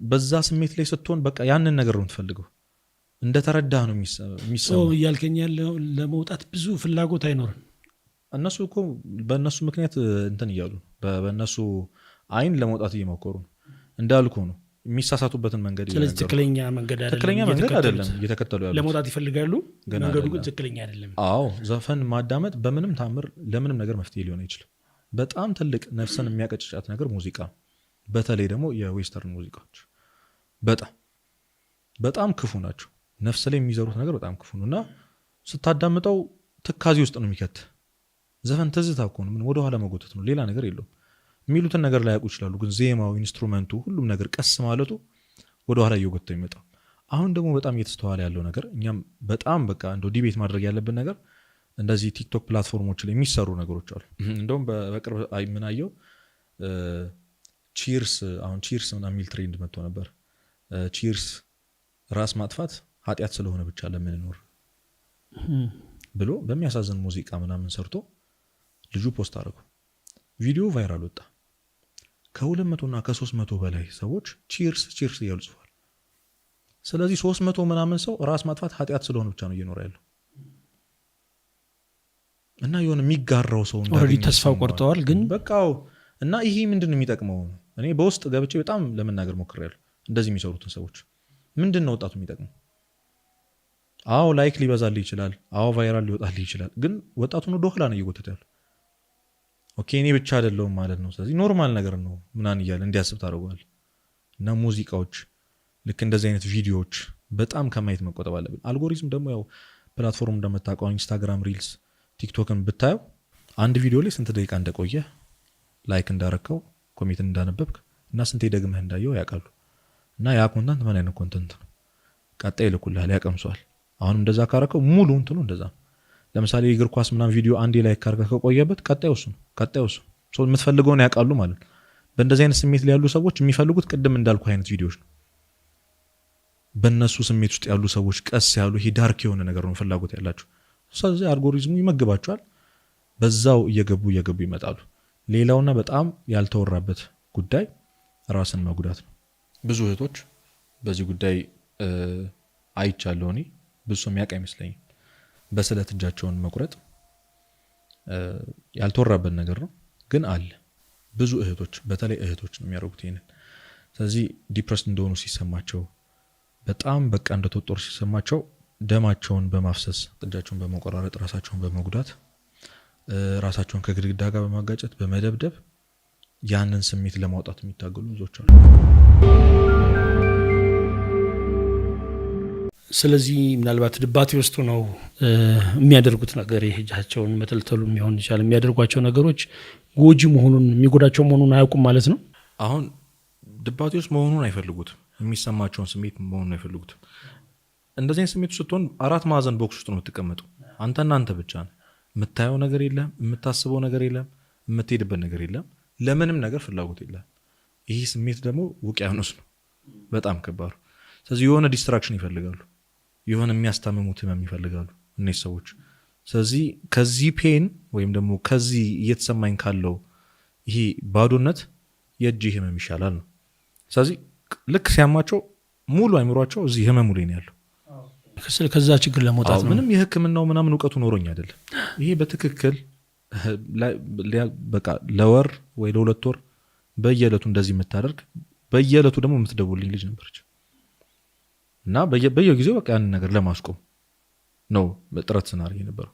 በዛ ስሜት ላይ ስትሆን በቃ ያንን ነገር ነው የምትፈልገው፣ እንደተረዳህ ነው የሚሰማው። እያልከኝ ያለው ለመውጣት ብዙ ፍላጎት አይኖርም። እነሱ እኮ በእነሱ ምክንያት እንትን እያሉ በእነሱ አይን ለመውጣት እየሞከሩ ነው። እንዳልኩ ነው የሚሳሳቱበትን መንገድ። ስለዚህ ትክክለኛ መንገድ አይደለም እየተከተሉ ያሉት። ለመውጣት ይፈልጋሉ፣ መንገዱ ግን ትክክለኛ አይደለም። አዎ ዘፈን ማዳመጥ በምንም ታምር ለምንም ነገር መፍትሄ ሊሆን አይችልም። በጣም ትልቅ ነፍስን የሚያቀጭጫት ነገር ሙዚቃ፣ በተለይ ደግሞ የዌስተርን ሙዚቃዎች በጣም ክፉ ናቸው። ነፍስ ላይ የሚዘሩት ነገር በጣም ክፉ ነው እና ስታዳምጠው ትካዜ ውስጥ ነው የሚከት። ዘፈን ትዝታ እኮ ነው፣ ምን ወደኋላ መጎተት ነው፣ ሌላ ነገር የለውም። የሚሉትን ነገር ላይ ያውቁ ይችላሉ፣ ግን ዜማው፣ ኢንስትሩመንቱ፣ ሁሉም ነገር ቀስ ማለቱ ወደኋላ እየጎተው ይመጣል። አሁን ደግሞ በጣም እየተስተዋለ ያለው ነገር እኛም በጣም በቃ እንደው ዲቤት ማድረግ ያለብን ነገር እንደዚህ ቲክቶክ ፕላትፎርሞች ላይ የሚሰሩ ነገሮች አሉ። እንደውም በቅርብ ምናየው ቺርስ፣ አሁን ቺርስ ምናምን የሚል ትሬንድ መጥቶ ነበር። ቺርስ ራስ ማጥፋት ኃጢአት ስለሆነ ብቻ ለምንኖር ብሎ በሚያሳዝን ሙዚቃ ምናምን ሰርቶ ልጁ ፖስት አደረገው። ቪዲዮ ቫይራል ወጣ። ከ200 እና ከ300 በላይ ሰዎች ቺርስ ቺርስ እያሉ ጽፏል። ስለዚህ 300 ምናምን ሰው ራስ ማጥፋት ኃጢአት ስለሆነ ብቻ ነው እየኖረ ያለው እና የሆነ የሚጋራው ሰው ኦልሬዲ ተስፋው ቆርጠዋል። ግን በቃው እና ይሄ ምንድነው የሚጠቅመው? እኔ በውስጥ ገብቼ በጣም ለመናገር ሞክሬያለሁ። እንደዚህ የሚሰሩትን ሰዎች ምንድነው ወጣቱ የሚጠቅመው? አዎ ላይክ ሊበዛልህ ይችላል፣ አዎ ቫይራል ሊወጣልህ ይችላል። ግን ወጣቱን ወደ ኋላ ነው እየጎተተ ያለው። ኦኬ እኔ ብቻ አይደለሁም ማለት ነው። ስለዚህ ኖርማል ነገር ነው ምናምን እያለ እንዲያስብ ታደርገዋል። እና ሙዚቃዎች ልክ እንደዚህ አይነት ቪዲዮዎች በጣም ከማየት መቆጠብ አለብን። አልጎሪዝም ደግሞ ያው ፕላትፎርም እንደምታውቀው ኢንስታግራም ሪልስ፣ ቲክቶክን ብታየው አንድ ቪዲዮ ላይ ስንት ደቂቃ እንደቆየ፣ ላይክ እንዳረከው፣ ኮሜንት እንዳነበብክ እና ስንት ደግመህ እንዳየው ያውቃሉ። እና ያ ኮንተንት ምን አይነት ኮንተንት ነው ቀጣይ ይልኩልሃል፣ ያቀምሷል። አሁንም እንደዛ ካረከው ሙሉ እንትኑ እንደዛ ነው። ለምሳሌ የእግር ኳስ ምናምን ቪዲዮ አንዴ ላይ ካርከ ከቆየበት ቀጣዩ እሱ ሰው የምትፈልገውን ያውቃሉ ማለት ነው። በእንደዚህ አይነት ስሜት ላይ ያሉ ሰዎች የሚፈልጉት ቅድም እንዳልኩ አይነት ቪዲዮዎች ነው። በእነሱ ስሜት ውስጥ ያሉ ሰዎች ቀስ ያሉ ይሄ ዳርክ የሆነ ነገር ነው ፍላጎት ያላቸው። ስለዚህ አልጎሪዝሙ ይመግባቸዋል፣ በዛው እየገቡ ይመጣሉ። ሌላውና በጣም ያልተወራበት ጉዳይ ራስን መጉዳት ነው። ብዙ እህቶች በዚህ ጉዳይ አይቻለሁ እኔ፣ ብዙ ሰው የሚያውቅ አይመስለኝም። በስለት እጃቸውን መቁረጥ ያልተወራበት ነገር ነው፣ ግን አለ። ብዙ እህቶች በተለይ እህቶች ነው የሚያደርጉት ይሄንን። ስለዚህ ዲፕረስድ እንደሆኑ ሲሰማቸው፣ በጣም በቃ እንደተወጠሩ ሲሰማቸው ደማቸውን በማፍሰስ እጃቸውን በመቆራረጥ ራሳቸውን በመጉዳት ራሳቸውን ከግድግዳ ጋር በማጋጨት በመደብደብ ያንን ስሜት ለማውጣት የሚታገሉ ብዙዎች አሉ። ስለዚህ ምናልባት ድባቴ ውስጥ ነው የሚያደርጉት ነገር እጃቸውን መተልተሉ የሚሆን ይችላል። የሚያደርጓቸው ነገሮች ጎጂ መሆኑን የሚጎዳቸው መሆኑን አያውቁም ማለት ነው። አሁን ድባቴ ውስጥ መሆኑን አይፈልጉትም፣ የሚሰማቸውን ስሜት መሆኑን አይፈልጉትም። እንደዚህ ስሜት ስትሆን 4 ማዕዘን ቦክስ ውስጥ ነው የምትቀመጠው። አንተና አንተ ብቻ ነው። የምታየው ነገር የለም፣ የምታስበው ነገር የለም፣ የምትሄድበት ነገር የለም፣ ለምንም ነገር ፍላጎት የለም። ይህ ስሜት ደግሞ ውቅያኖስ ነው፣ በጣም ከባድ። ስለዚህ የሆነ ዲስትራክሽን ይፈልጋሉ፣ የሆነ የሚያስታምሙት ህመም ይፈልጋሉ እነዚህ ሰዎች። ስለዚህ ከዚህ ፔን ወይም ደግሞ ከዚህ እየተሰማኝ ካለው ይሄ ባዶነት የእጅ ህመም ይሻላል ነው። ስለዚህ ልክ ሲያማቸው ሙሉ አይምሯቸው እዚህ ህመሙ ላይ ነው ያለው። ከዛ ችግር ለመውጣት ነው። ምንም የህክምናው ምናምን እውቀቱ ኖሮኝ አይደለም። ይሄ በትክክል በቃ ለወር ወይ ለ2 ወር በየዕለቱ እንደዚህ የምታደርግ በየዕለቱ ደግሞ የምትደውልኝ ልጅ ነበረች እና በየጊዜው በቃ ያንን ነገር ለማስቆም ነው ጥረት ስናደርግ የነበረው።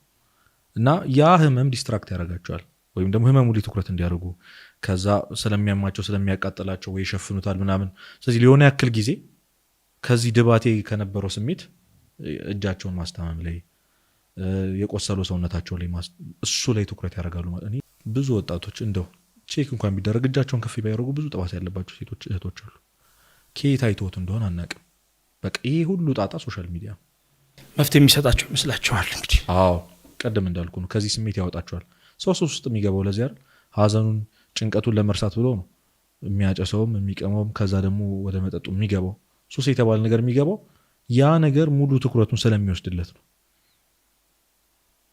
እና ያ ህመም ዲስትራክት ያደርጋቸዋል ወይም ደግሞ ህመሙ ላይ ትኩረት እንዲያደርጉ፣ ከዛ ስለሚያማቸው ስለሚያቃጥላቸው ወይ ይሸፍኑታል ምናምን። ስለዚህ ሊሆነ ያክል ጊዜ ከዚህ ድባቴ ከነበረው ስሜት እጃቸውን ማስታመም ላይ፣ የቆሰሉ ሰውነታቸው ላይ እሱ ላይ ትኩረት ያደርጋሉ ማለት። እኔ ብዙ ወጣቶች እንደው ቼክ እንኳን ቢደረግ እጃቸውን ከፍ ባያደርጉ ብዙ ጠባሳ ያለባቸው ሴቶች እህቶች አሉ። ከየት አይተውት እንደሆነ አናውቅም። በቃ ይሄ ሁሉ ጣጣ ሶሻል ሚዲያ መፍትሄ የሚሰጣቸው ይመስላችኋል? እንግዲህ አዎ፣ ቀደም እንዳልኩ ነው፣ ከዚህ ስሜት ያወጣቸዋል። ሰው ውስጥ የሚገባው ለዚህ አይደል፣ ሀዘኑን ጭንቀቱን ለመርሳት ብሎ ነው የሚያጨሰውም የሚቀመውም፣ ከዛ ደግሞ ወደ መጠጡ የሚገባው። ሱስ የተባለ ነገር የሚገባው ያ ነገር ሙሉ ትኩረቱን ስለሚወስድለት ነው።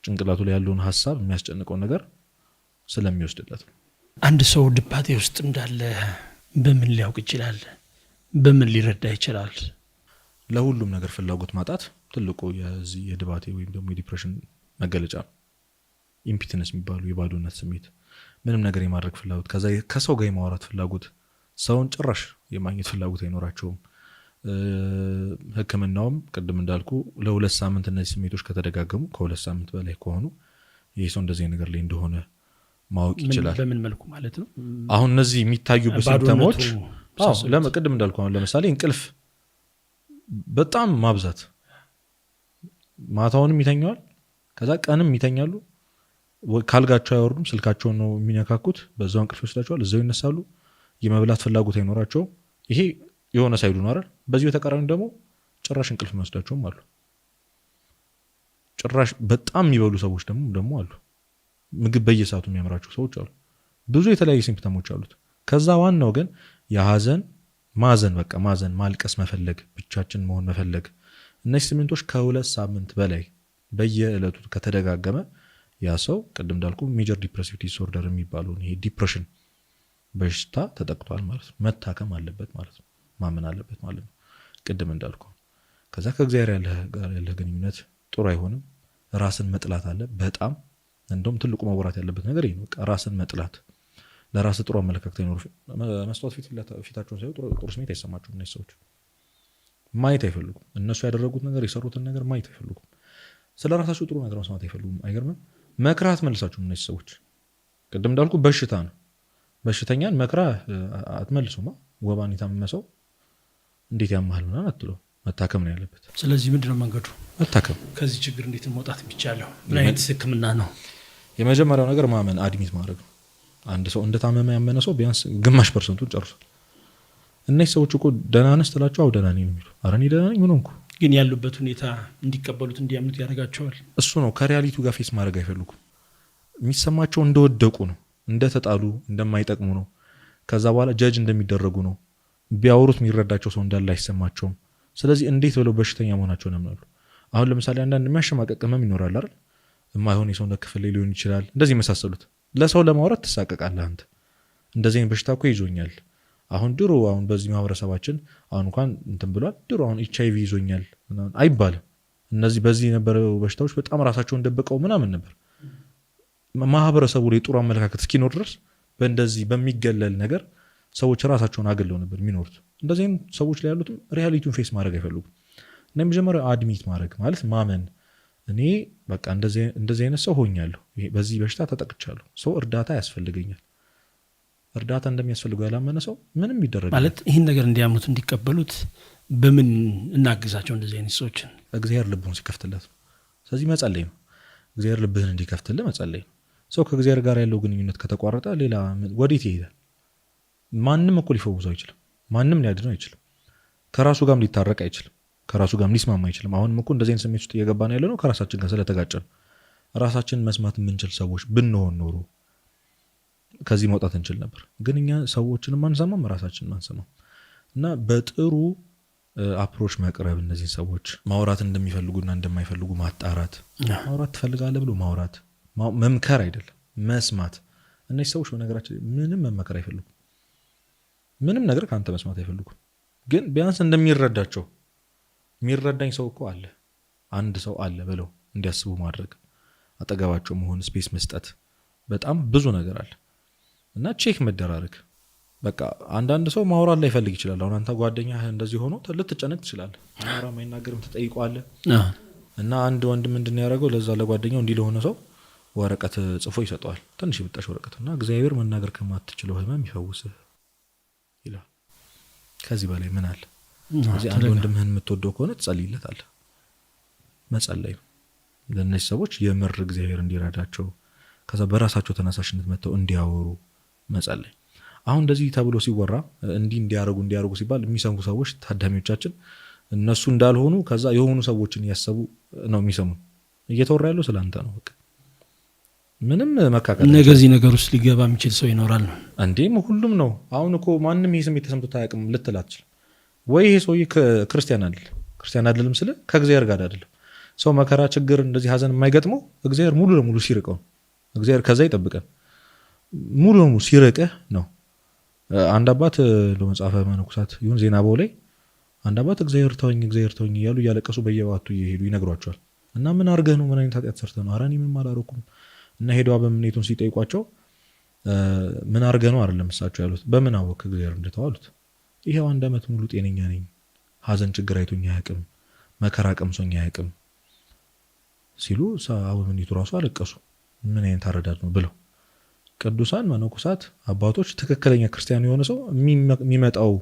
ጭንቅላቱ ላይ ያለውን ሀሳብ የሚያስጨንቀውን ነገር ስለሚወስድለት ነው። አንድ ሰው ድባቴ ውስጥ እንዳለ በምን ሊያውቅ ይችላል? በምን ሊረዳ ይችላል? ለሁሉም ነገር ፍላጎት ማጣት ትልቁ የዚህ የድባቴ ወይም ደግሞ የዲፕሬሽን መገለጫ ነው። ኢምፒትነስ የሚባሉ የባዶነት ስሜት፣ ምንም ነገር የማድረግ ፍላጎት፣ ከዛ ከሰው ጋር የማውራት ፍላጎት፣ ሰውን ጭራሽ የማግኘት ፍላጎት አይኖራቸውም። ህክምናውም ቅድም እንዳልኩ ለ2 ሳምንት እነዚህ ስሜቶች ከተደጋገሙ ከ2 ሳምንት በላይ ከሆኑ ይህ ሰው እንደዚህ ነገር ላይ እንደሆነ ማወቅ ይችላል። በምን መልኩ ማለት ነው? አሁን እነዚህ የሚታዩበት ሲምፕተሞች ቅድም እንዳልኩ አሁን ለምሳሌ እንቅልፍ በጣም ማብዛት፣ ማታውንም ይተኛዋል፣ ከዛ ቀንም ይተኛሉ፣ ካልጋቸው አይወርዱም፣ ስልካቸውን ነው የሚነካኩት፣ በዛው እንቅልፍ ይወስዳቸዋል፣ እዛው ይነሳሉ፣ የመብላት ፍላጎት አይኖራቸው። ይሄ የሆነ ሳይዱ ነው አይደል? በዚህ በተቃራኒ ደግሞ ጭራሽ እንቅልፍ መስዳቸውም አሉ። ጭራሽ በጣም የሚበሉ ሰዎች ደግሞ አሉ። ምግብ በየሰዓቱ የሚያምራቸው ሰዎች አሉ። ብዙ የተለያዩ ሲምፕተሞች አሉት። ከዛ ዋናው ግን የሀዘን ማዘን፣ በቃ ማዘን፣ ማልቀስ መፈለግ፣ ብቻችን መሆን መፈለግ። እነዚህ ስሜቶች ከ2 ሳምንት በላይ በየዕለቱ ከተደጋገመ ያ ሰው ቅድም እንዳልኩ ሜጀር ዲፕሬሲቭ ዲስኦርደር የሚባለውን ይሄ ዲፕሬሽን በሽታ ተጠቅቷል ማለት ነው። መታከም አለበት ማለት ነው። ማመን አለበት ማለት ነው። ቅድም እንዳልኩ ከዛ ከእግዚአብሔር ጋር ያለ ግንኙነት ጥሩ አይሆንም። ራስን መጥላት አለ። በጣም እንደውም ትልቁ መወራት ያለበት ነገር ይሄ ነው። ራስን መጥላት፣ ለራስ ጥሩ አመለካከት አይኖር። መስታወት ፊታቸውን ሳይሆን ጥሩ ስሜት አይሰማቸውም። እነዚህ ሰዎች ማየት አይፈልጉም። እነሱ ያደረጉት ነገር የሰሩትን ነገር ማየት አይፈልጉም። ስለ ራሳቸው ጥሩ ነገር መስማት አይፈልጉም። አይገርምም? መክራት መልሳቸው እነዚህ ሰዎች ቅድም እንዳልኩ በሽታ ነው። በሽተኛን መክራ አትመልሱማ። ወባን የታመመ ሰው እንዴት ያማል ምናምን አትለው። መታከም ነው ያለበት። ስለዚህ ምንድነው መንገዱ? መታከም። ከዚህ ችግር እንዴት መውጣት የሚቻለው? ምን አይነት ህክምና ነው? የመጀመሪያው ነገር ማመን፣ አድሚት ማድረግ ነው። አንድ ሰው እንደታመመ ያመነ ሰው ቢያንስ ግማሽ ፐርሰንቱን ጨርሷል። እነዚህ ሰዎች እኮ ደህና ነህ ስትላቸው አው ደህና ነኝ ነው የሚሉ። ኧረ እኔ ደህና ነኝ ምን ሆንኩ? ግን ያሉበት ሁኔታ እንዲቀበሉት እንዲያምኑት ያደርጋቸዋል። እሱ ነው ከሪያሊቲው ጋር ፌስ ማድረግ አይፈልጉም። የሚሰማቸው እንደወደቁ ነው፣ እንደተጣሉ እንደማይጠቅሙ ነው፣ ከዛ በኋላ ጀጅ እንደሚደረጉ ነው። ቢያወሩት የሚረዳቸው ሰው እንዳለ አይሰማቸውም። ስለዚህ እንዴት ብለው በሽተኛ መሆናቸውን ያምናሉ። አሁን ለምሳሌ አንዳንድ የሚያሸማቀቅ ህመም ይኖራል አይደል? የማይሆን የሰውነት ክፍል ላይ ሊሆን ይችላል። እንደዚህ የመሳሰሉት ለሰው ለማውራት ትሳቀቃለህ አንተ። እንደዚህ አይነት በሽታ እኮ ይዞኛል አሁን በዚህ ማህበረሰባችን አሁን እንኳን እንትን ብሏል። ድሮ አሁን HIV ይዞኛል አይባልም። እነዚህ በዚህ የነበረው በሽታዎች በጣም ራሳቸውን ደብቀው ምናምን ነበር። ማህበረሰቡ ላይ ጥሩ አመለካከት እስኪኖር ድረስ በእንደዚህ በሚገለል ነገር ሰዎች ራሳቸውን አገለው ነበር የሚኖሩት። እንደዚህ አይነት ሰዎች ላይ ያሉትም ሪያሊቲውን ፌስ ማድረግ አይፈልጉም። እና የመጀመሪያው አድሚት ማድረግ ማለት ማመን፣ እኔ በቃ እንደዚህ አይነት ሰው ሆኛለሁ፣ በዚህ በሽታ ተጠቅቻለሁ፣ ሰው እርዳታ ያስፈልገኛል። እርዳታ እንደሚያስፈልገው ያላመነ ሰው ምንም ይደረግ ማለት ይህን ነገር እንዲያምኑት እንዲቀበሉት በምን እናግዛቸው? እንደዚህ አይነት ሰዎችን እግዚአብሔር ልቡን ሲከፍትለት። ስለዚህ መጸለይ ነው። እግዚአብሔር ልብህን እንዲከፍትልህ መጸለይ ነው። ሰው ከእግዚአብሔር ጋር ያለው ግንኙነት ከተቋረጠ ሌላ ወዴት ይሄዳል? ማንም እኮ ሊፈውሰው አይችልም። ማንም ሊያድነው አይችልም። ከራሱ ጋርም ሊታረቅ አይችልም። ከራሱ ጋርም ሊስማማ አይችልም። አሁንም እኮ እንደዚህ አይነት ስሜት ውስጥ እየገባን ያለ ነው ከራሳችን ጋር ስለተጋጨን። ራሳችን መስማት የምንችል ሰዎች ብንሆን ኖሮ ከዚህ መውጣት እንችል ነበር። ግን እኛ ሰዎችንም አንሰማም፣ ራሳችንን አንሰማም። እና በጥሩ አፕሮች መቅረብ፣ እነዚህ ሰዎች ማውራት እንደሚፈልጉና እንደማይፈልጉ ማጣራት። ማውራት ትፈልጋለህ ብሎ ማውራት፣ መምከር አይደለም መስማት። እነዚህ ሰዎች በነገራችን ምንም መመከር አይፈልጉም። ምንም ነገር ከአንተ መስማት አይፈልጉም። ግን ቢያንስ እንደሚረዳቸው የሚረዳኝ ሰው እኮ አለ፣ አንድ ሰው አለ ብለው እንዲያስቡ ማድረግ፣ አጠገባቸው መሆን፣ ስፔስ መስጠት፣ በጣም ብዙ ነገር አለ። እና ቼክ መደራረግ። በቃ አንዳንድ ሰው ማውራት ላይ ይፈልግ ይችላል። አሁን አንተ ጓደኛህ እንደዚህ ሆኖ ልትጨነቅ ትችላለህ። ማውራ ማይናገርም ትጠይቀዋለህ። እና አንድ ወንድም ምንድን ያደረገው ለዛ ለጓደኛው እንዲህ ለሆነ ሰው ወረቀት ጽፎ ይሰጠዋል። ትንሽ የብጣሽ ወረቀት እና እግዚአብሔር መናገር ከማትችለው ህመም ይፈውስህ ይላል። ከዚህ በላይ ምን አለ? ስለዚህ አንድ ወንድምህን የምትወደው ከሆነ ትጸልይለታለህ። መጸለይ ነው ለእነዚህ ሰዎች የምር እግዚአብሔር እንዲረዳቸው፣ ከዛ በራሳቸው ተነሳሽነት መጥተው እንዲያወሩ መጸለይ። አሁን እንደዚህ ተብሎ ሲወራ እንዲያረጉ ሲባል የሚሰሙ ሰዎች ታዳሚዎቻችን እነሱ እንዳልሆኑ ከዛ የሆኑ ሰዎችን እያሰቡ ነው የሚሰሙ። እየተወራ ያለው ስለአንተ ነው። በቃ ምንም መካከል ነገዚህ ነገር ውስጥ ሊገባ የሚችል ሰው ይኖራል ነው እንዴም ሁሉም ነው። አሁን እኮ ማንም ይሄ ስሜት ተሰምቶት አያውቅም ልትል አትችልም ወይ? ይሄ ሰውዬ ክርስቲያን አይደለም ስለ ከእግዚአብሔር ጋር አይደለም። ሰው መከራ፣ ችግር፣ እንደዚህ ሀዘን የማይገጥመው እግዚአብሔር ሙሉ ለሙሉ ሲርቀው፣ እግዚአብሔር ከዛ ይጠብቀን። ሙሉ ለሙሉ ሲርቅህ ነው። አንድ አባት ለመጽሐፈ መነኮሳት ይሁን ዜና ባው ላይ አንድ አባት እግዚአብሔር ተወኝ እያሉ እያለቀሱ በየባቱ እየሄዱ ይነግሯቸዋል። እና ምን አድርገህ ነው? ምን አይነት ኃጢአት ሰርተህ ነው? ኧረ እኔ ምንም አላደረኩም። እና ሄደዋ በምኔቱን ሲጠይቋቸው ምን አድርገህ ነው አይደለም እሳቸው ያሉት፣ በምን አወቅ እግዚአብሔር እንደተዋሉት። ይሄው 1 ዓመት ሙሉ ጤነኛ ነኝ፣ ሀዘን ችግር አይቶኝ አያውቅም፣ መከራ ቀምሶኝ አያውቅም ሲሉ አበምኔቱ ራሱ አለቀሱ። ምን አይነት አረዳድ ነው ብለው። ቅዱሳን መነኮሳት አባቶች ትክክለኛ ክርስቲያን የሆነ ሰው የሚመጣው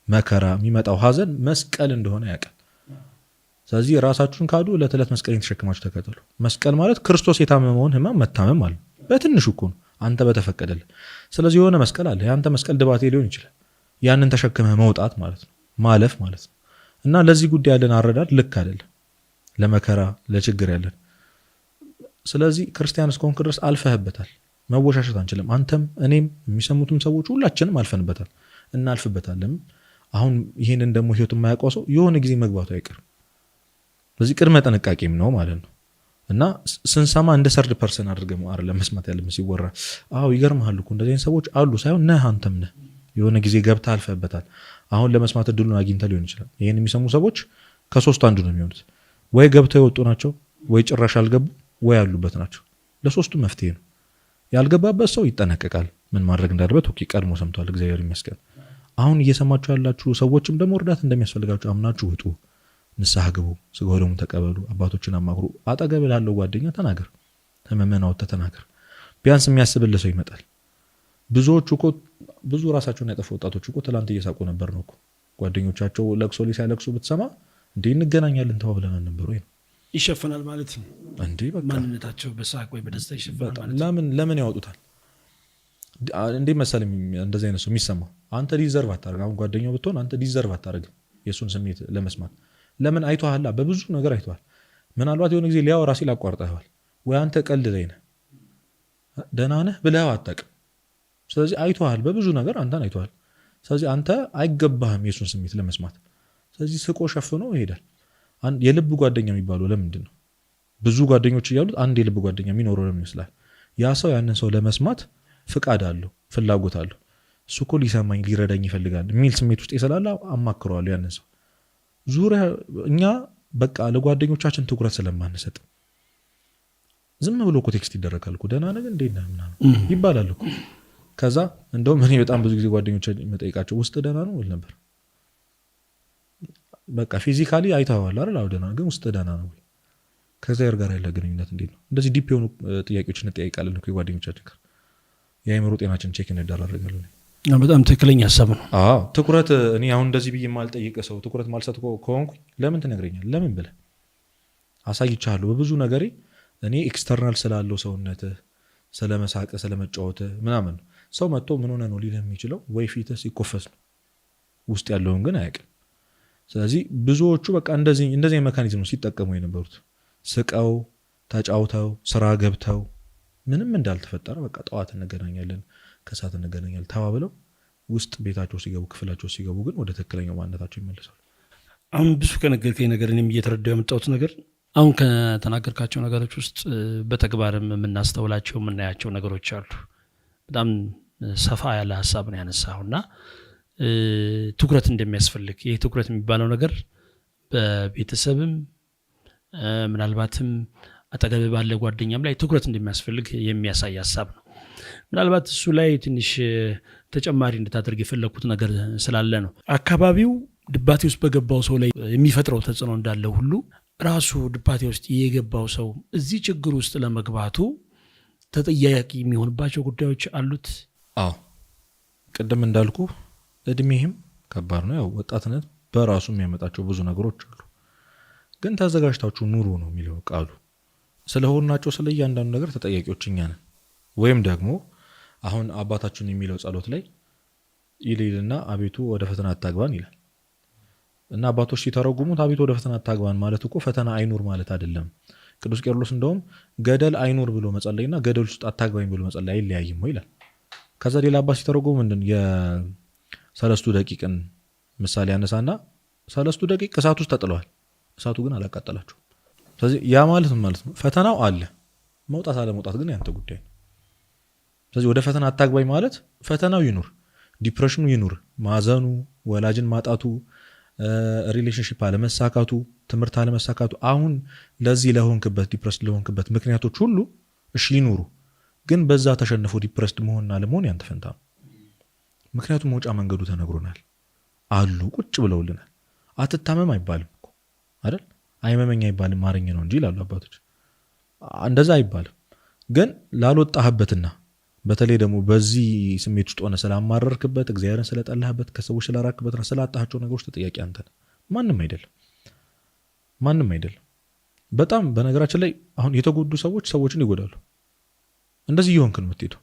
መከራ የሚመጣው ሀዘን መስቀል እንደሆነ ያውቃል። ስለዚህ ራሳችሁን ካዱ፣ ዕለት ዕለት መስቀልን ተሸክማችሁ ተከተሉ። መስቀል ማለት ክርስቶስ የታመመውን ህመም መታመም ማለት በትንሹ እኮ ነው አንተ በተፈቀደልህ። ስለዚህ የሆነ መስቀል አለ። ያንተ መስቀል ድባቴ ሊሆን ይችላል። ያንን ተሸክመህ መውጣት ማለት ነው፣ ማለፍ ማለት ነው። እና ለዚህ ጉዳይ ያለን አረዳድ ልክ አይደለም፣ ለመከራ ለችግር ያለን። ስለዚህ ክርስቲያን እስከሆንክ ድረስ አልፈህበታል፣ መወሻሸት አንችልም። አንተም እኔም የሚሰሙትም ሰዎች ሁላችንም አልፈንበታል፣ እናልፍበታለን። አሁን ይህንን ደግሞ ህይወት የማያውቀው ሰው የሆነ ጊዜ መግባቱ አይቀርም። ስለዚህ ቅድመ ጥንቃቄም ነው ማለት ነው። እና ስንሰማ እንደ ሰርድ ፐርሰን አድርገን አይደለም መስማት ያለብን ሲወራ። አዎ ይገርምሃል እኮ እንደዚህ አይነት ሰዎች አሉ ሳይሆን ነህ፣ አንተም ነህ። የሆነ ጊዜ ገብተህ አልፈህበታል። አሁን ለመስማት እድሉን አግኝተህ ሊሆን ይችላል። ይህን የሚሰሙ ሰዎች ከሶስቱ አንዱ ነው የሚሆኑት። ወይ ገብተው የወጡ ናቸው፣ ወይ ጭራሽ አልገቡ፣ ወይ ያሉበት ናቸው። ለሶስቱ መፍትሄ ነው። ያልገባበት ሰው ይጠነቀቃል፣ ምን ማድረግ እንዳለበት ኦኬ፣ ቀድሞ ሰምቷል፣ እግዚአብሔር ይመስገን። አሁን እየሰማችሁ ያላችሁ ሰዎችም ደግሞ እርዳታ እንደሚያስፈልጋችሁ አምናችሁ ውጡ፣ ንስሐ ግቡ፣ ስጋው ደግሞ ተቀበሉ፣ አባቶችን አማክሩ። አጠገብ ላለው ጓደኛ ተናገር፣ ህመምህን አውጥተህ ተናገር። ቢያንስ የሚያስብልህ ሰው ይመጣል። ብዙዎቹ እኮ ብዙ ራሳቸውን ያጠፉ ወጣቶች እኮ ትላንት እየሳቁ ነበር ነው እኮ። ጓደኞቻቸው ለቅሶ ላይ ሲያለቅሱ ብትሰማ እንዴ እንገናኛለን ተባብለን ነበር ወይ ይሸፈናል ማለት ነው እንዴ? በቃ ማንነታቸው በሳቅ ወይ በደስታ ይሸፈናል ማለት ነው። ለምን ያወጡታል እንዴ? መሰለ እንደዚህ አይነት ሰው የሚሰማው አንተ ዲዘርቭ አታረግ። አሁን ጓደኛው ብትሆን አንተ ዲዘርቭ አታረግ የሱን ስሜት ለመስማት። ለምን አይቷል? በብዙ ነገር አይቷል። ምናልባት የሆነ ጊዜ ሊያወራ ሲል አቋርጠዋል ወይ አንተ ቀልድ ላይ ነህ ደህና ነህ ብለው አታውቅም። ስለዚህ አይቷል፣ በብዙ ነገር አንተን አይቷል። ስለዚህ አንተ አይገባህም የሱን ስሜት ለመስማት። ስለዚህ ስቆ ሸፍኖ ይሄዳል። የልብ ጓደኛ የሚባለው ለምንድን ነው? ብዙ ጓደኞች እያሉት አንድ የልብ ጓደኛ የሚኖረው ለምን ይመስላል? ያ ሰው ያንን ሰው ለመስማት ፍቃድ አለው፣ ፍላጎት አለው። እሱ እኮ ሊሰማኝ ሊረዳኝ ይፈልጋል የሚል ስሜት ውስጥ ስላለ አማክረዋለሁ ያንን ሰው። ዙሪያ እኛ በቃ ለጓደኞቻችን ትኩረት ስለማንሰጥ ዝም ብሎ እኮ ቴክስት ይደረጋል እኮ ደህና ነህ እንዴት ነህ ምናምን ይባላል እኮ። ከዛ እንደውም እኔ በጣም ብዙ ጊዜ ጓደኞች መጠይቃቸው ውስጥ ደህና ነው እል ነበር። በቃ ፊዚካሊ አይተኸዋል አይደል? አዎ ደህና ግን ውስጥ ደህና ነው ወይ? ከእግዚአብሔር ጋር ያለ ግንኙነት እንዴት ነው? እንደዚህ ዲፕ የሆኑ ጥያቄዎችን እንጠያይቃለን እኮ የጓደኞቻችን ጋር። የአእምሮ ጤናችን ቼክ እንደራረጋለን። በጣም ትክክለኛ ሀሳብ ነው። አዎ ትኩረት እኔ አሁን እንደዚህ ብዬ የማልጠይቅ ሰው ትኩረት ማልሰጥ ከሆንኩኝ ለምን ትነግረኛል? ለምን ብለህ አሳይቻለሁ በብዙ ነገሬ እኔ ኤክስተርናል ስላለው ሰውነትህ ስለመሳቅ ስለመጫወት ምናምን ነው። ሰው መጥቶ ምን ሆነ ነው ሊልህ የሚችለው ወይ ፊትህ ሲኮፈስ ነው፣ ውስጥ ያለውን ግን አያውቅም። ስለዚህ ብዙዎቹ በቃ እንደዚህ ሜካኒዝም ሲጠቀሙ የነበሩት ስቀው ተጫውተው ስራ ገብተው ምንም እንዳልተፈጠረ በቃ ጠዋት እንገናኛለን ከሰዓት እንገናኛለን ተባብለው ውስጥ ቤታቸው ሲገቡ ክፍላቸው ሲገቡ ግን ወደ ትክክለኛው ማንነታቸው ይመለሳሉ። አሁን ብዙ ከነገርከኝ ነገር እኔም እየተረዳሁ የመጣሁት ነገር አሁን ከተናገርካቸው ነገሮች ውስጥ በተግባርም የምናስተውላቸው የምናያቸው ነገሮች አሉ። በጣም ሰፋ ያለ ሀሳብ ነው ያነሳውና ትኩረት እንደሚያስፈልግ ይህ ትኩረት የሚባለው ነገር በቤተሰብም ምናልባትም አጠገብ ባለ ጓደኛም ላይ ትኩረት እንደሚያስፈልግ የሚያሳይ ሀሳብ ነው። ምናልባት እሱ ላይ ትንሽ ተጨማሪ እንድታደርግ የፈለኩት ነገር ስላለ ነው። አካባቢው ድባቴ ውስጥ በገባው ሰው ላይ የሚፈጥረው ተጽዕኖ እንዳለ ሁሉ ራሱ ድባቴ ውስጥ የገባው ሰው እዚህ ችግር ውስጥ ለመግባቱ ተጠያቂ የሚሆንባቸው ጉዳዮች አሉት። አዎ ቅድም እንዳልኩ እድሜህም ከባድ ነው። ያው ወጣትነት በራሱ የሚያመጣቸው ብዙ ነገሮች አሉ። ግን ተዘጋጅታችሁ ኑሩ ነው የሚለው ቃሉ። ስለሆናቸው ስለ እያንዳንዱ ነገር ተጠያቂዎች እኛ ነን። ወይም ደግሞ አሁን አባታችን የሚለው ጸሎት ላይ ይልና አቤቱ ወደ ፈተና አታግባን ይላል እና አባቶች ሲተረጉሙት አቤቱ ወደ ፈተና አታግባን ማለት እኮ ፈተና አይኑር ማለት አይደለም። ቅዱስ ቄርሎስ እንደውም ገደል አይኑር ብሎ መጸለይና ገደል ውስጥ አታግባኝ ብሎ መጸለይ አይለያይም ወይ ይላል። ከዛ ሌላ አባት ሲተረጉሙ ምንድን የሰለስቱ ደቂቅን ምሳሌ ያነሳና ሰለስቱ ደቂቅ እሳት ውስጥ ተጥለዋል፣ እሳቱ ግን አላቃጠላቸው። ስለዚህ ያ ማለት ማለት ነው ፈተናው አለ፣ መውጣት አለ መውጣት ግን ያንተ ጉዳይ ነው። ስለዚህ ወደ ፈተና አታግባኝ ማለት ፈተናው ይኑር፣ ዲፕሬሽኑ ይኑር፣ ማዘኑ፣ ወላጅን ማጣቱ፣ ሪሌሽንሺፕ አለመሳካቱ፣ ትምህርት አለመሳካቱ፣ አሁን ለዚህ ለሆንክበት ዲፕሬስድ ለሆንክበት ምክንያቶች ሁሉ እሺ ይኑሩ። ግን በዛ ተሸንፎ ዲፕሬስድ መሆንና ለመሆን ያንተ ፈንታ ነው። ምክንያቱም መውጫ መንገዱ ተነግሮናል አሉ ቁጭ ብለውልናል። አትታመም አይባልም እኮ አይደል? አይመመኝ አይባልም ማረኝ ነው እንጂ ይላሉ አባቶች። እንደዛ አይባልም። ግን ላልወጣህበትና በተለይ ደግሞ በዚህ ስሜት ውስጥ ሆነ ስላማረርክበት፣ እግዚአብሔርን ስለጠላህበት፣ ከሰዎች ስላራክበትና ስላጣሃቸው ነገሮች ተጠያቂ አንተ ነህ፣ ማንም አይደለም። ማንም አይደለም። በጣም በነገራችን ላይ አሁን የተጎዱ ሰዎችን ይጎዳሉ። እንደዚህ እየሆንክ ነው የምትሄደው።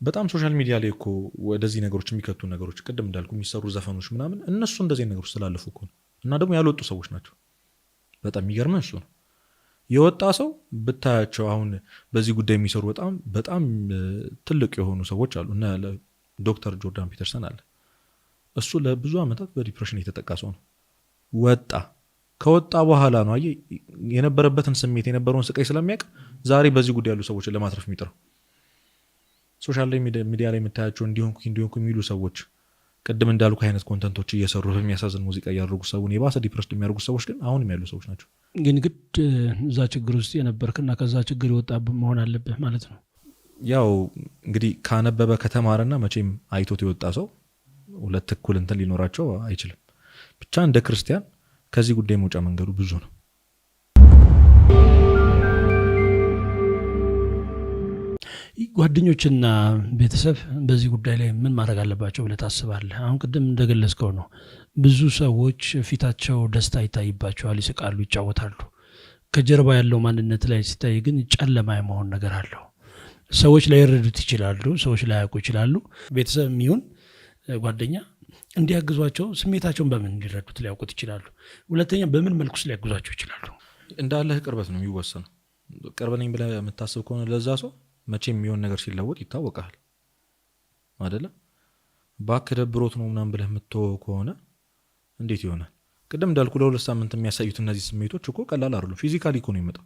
በጣም ሶሻል ሚዲያ ላይ እኮ ወደዚህ ነገሮች የሚከቱ ነገሮች ቅድም እንዳልኩ የሚሰሩ ዘፈኖች ምናምን እነሱ እንደዚህ ነገሮች ስላለፉ እኮ ነው። እና ደግሞ ያልወጡ ሰዎች ናቸው። በጣም የሚገርመን እሱ ነው። የወጣ ሰው ብታያቸው አሁን በዚህ ጉዳይ የሚሰሩ በጣም ትልቅ የሆኑ ሰዎች አሉ። እና ዶክተር ጆርዳን ፒተርሰን አለ። እሱ ለብዙ ዓመታት በዲፕሬሽን የተጠቃ ሰው ነው። ከወጣ በኋላ ነው አየህ የነበረበትን ስሜት የነበረውን ስቃይ ስለሚያውቅ ዛሬ በዚህ ጉዳይ ያሉ ሰዎችን ለማትረፍ የሚጥረው። ሶሻል ሚዲያ ላይ የምታያቸው እንዲሆንኩ የሚሉ ሰዎች ቅድም እንዳልኩ አይነት ኮንተንቶች እየሰሩ በሚያሳዝን ሙዚቃ እያደረጉ ሰውን የባሰ ዲፕሬስድ የሚያደርጉ ሰዎች ግን አሁንም ያሉ ሰዎች ናቸው። ግን ግድ እዛ ችግር ውስጥ የነበርክና ከዛ ችግር የወጣ መሆን አለብህ ማለት ነው። ያው እንግዲህ ካነበበ ከተማረና መቼም አይቶት የወጣ ሰው ሁለት እኩል እንትን ሊኖራቸው አይችልም። ብቻ እንደ ክርስቲያን ከዚህ ጉዳይ መውጫ መንገዱ ብዙ ነው። ጓደኞችና ቤተሰብ በዚህ ጉዳይ ላይ ምን ማድረግ አለባቸው ብለህ ታስባለህ? አሁን ቅድም እንደገለጽከው ነው ብዙ ሰዎች ፊታቸው ደስታ ይታይባቸዋል፣ ይስቃሉ፣ ይጫወታሉ። ከጀርባ ያለው ማንነት ላይ ሲታይ ግን ጨለማ የመሆን ነገር አለው። ሰዎች ላይ ይረዱት ይችላሉ፣ ሰዎች ላይ ያውቁ ይችላሉ። ቤተሰብ የሚሆን ጓደኛ እንዲያግዟቸው ስሜታቸውን በምን እንዲረዱት ሊያውቁት ይችላሉ? ሁለተኛ በምን መልኩስ ሊያግዟቸው ይችላሉ? እንዳለህ ቅርበት ነው የሚወሰነው። ቅርብ ነኝ ብለህ የምታስብ ከሆነ ለዛ ሰው መቼም የሚሆን ነገር ሲለወጥ ይታወቃል አይደለ? እባክህ ደብሮት ነው ምናምን ብለህ የምትተወው ከሆነ እንዴት ይሆናል? ቅድም እንዳልኩ ለ2 ሳምንት የሚያሳዩት እነዚህ ስሜቶች እኮ ቀላል አይደሉም። ፊዚካሊ እኮ ነው የሚመጣው።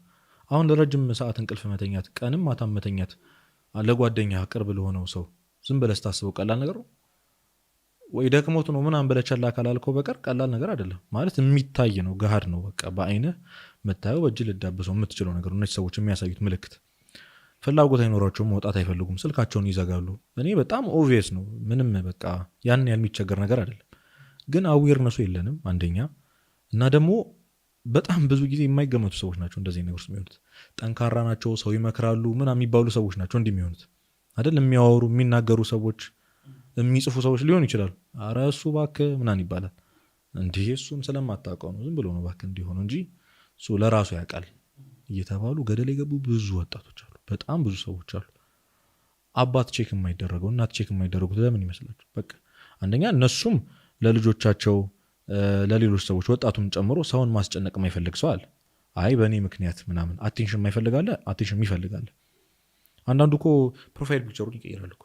አሁን ለረጅም ሰዓት እንቅልፍ መተኛት፣ ቀንም ማታም መተኛት ለጓደኛ ቅርብ ለሆነው ሰው ዝም ብለህ ስታስበው ቀላል ነገር ነው ወይ? ደክሞት ነው ምናምን ብለህ ቸላ ካላልከው በቀር ቀላል ነገር አይደለም። ማለት የሚታይ ነው፣ ገሃድ ነው። በቃ በአይንህ የምታየው በእጅ ልዳብሰው የምትችለው ነገር። እነዚህ ሰዎች የሚያሳዩት ምልክት ፍላጎት አይኖራቸውም፣ መውጣት አይፈልጉም፣ ስልካቸውን ይዘጋሉ። እኔ በጣም ኦብቪየስ ነው፣ ምንም በቃ ያን የሚቸገር ነገር አይደለም። ግን አዌርነሱ የለንም አንደኛ፣ እና ደግሞ በጣም ብዙ ጊዜ የማይገመቱ ሰዎች ናቸው እንደዚህ ነገር ውስጥ የሚሆኑት። ጠንካራ ናቸው፣ ሰው ይመክራሉ ምናምን የሚባሉ ሰዎች ናቸው እንዲህ የሚሆኑት አይደል? የሚያወሩ የሚናገሩ ሰዎች፣ የሚጽፉ ሰዎች ሊሆኑ ይችላሉ። አረ እሱ እባክህ ምናምን ይባላል። እንዲህ እሱን ስለማታውቀው ነው፣ ዝም ብሎ ነው እባክህ እንዲሆኑ እንጂ እሱ ለራሱ ያውቃል እየተባሉ ገደል የገቡ ብዙ ወጣቶች አሉ። በጣም ብዙ ሰዎች አሉ። አባት ቼክ የማይደረገው፣ እናት ቼክ የማይደረጉት ለምን ይመስላችሁ? በቃ አንደኛ እነሱም ለልጆቻቸው ለሌሎች ሰዎች ወጣቱም ጨምሮ ሰውን ማስጨነቅ የማይፈልግ ሰው አለ። አይ በእኔ ምክንያት ምናምን አቴንሽን የማይፈልጋለ፣ አቴንሽን ይፈልጋለ። አንዳንዱ እኮ ፕሮፋይል ፒክቸሩን ይቀይራል እኮ፣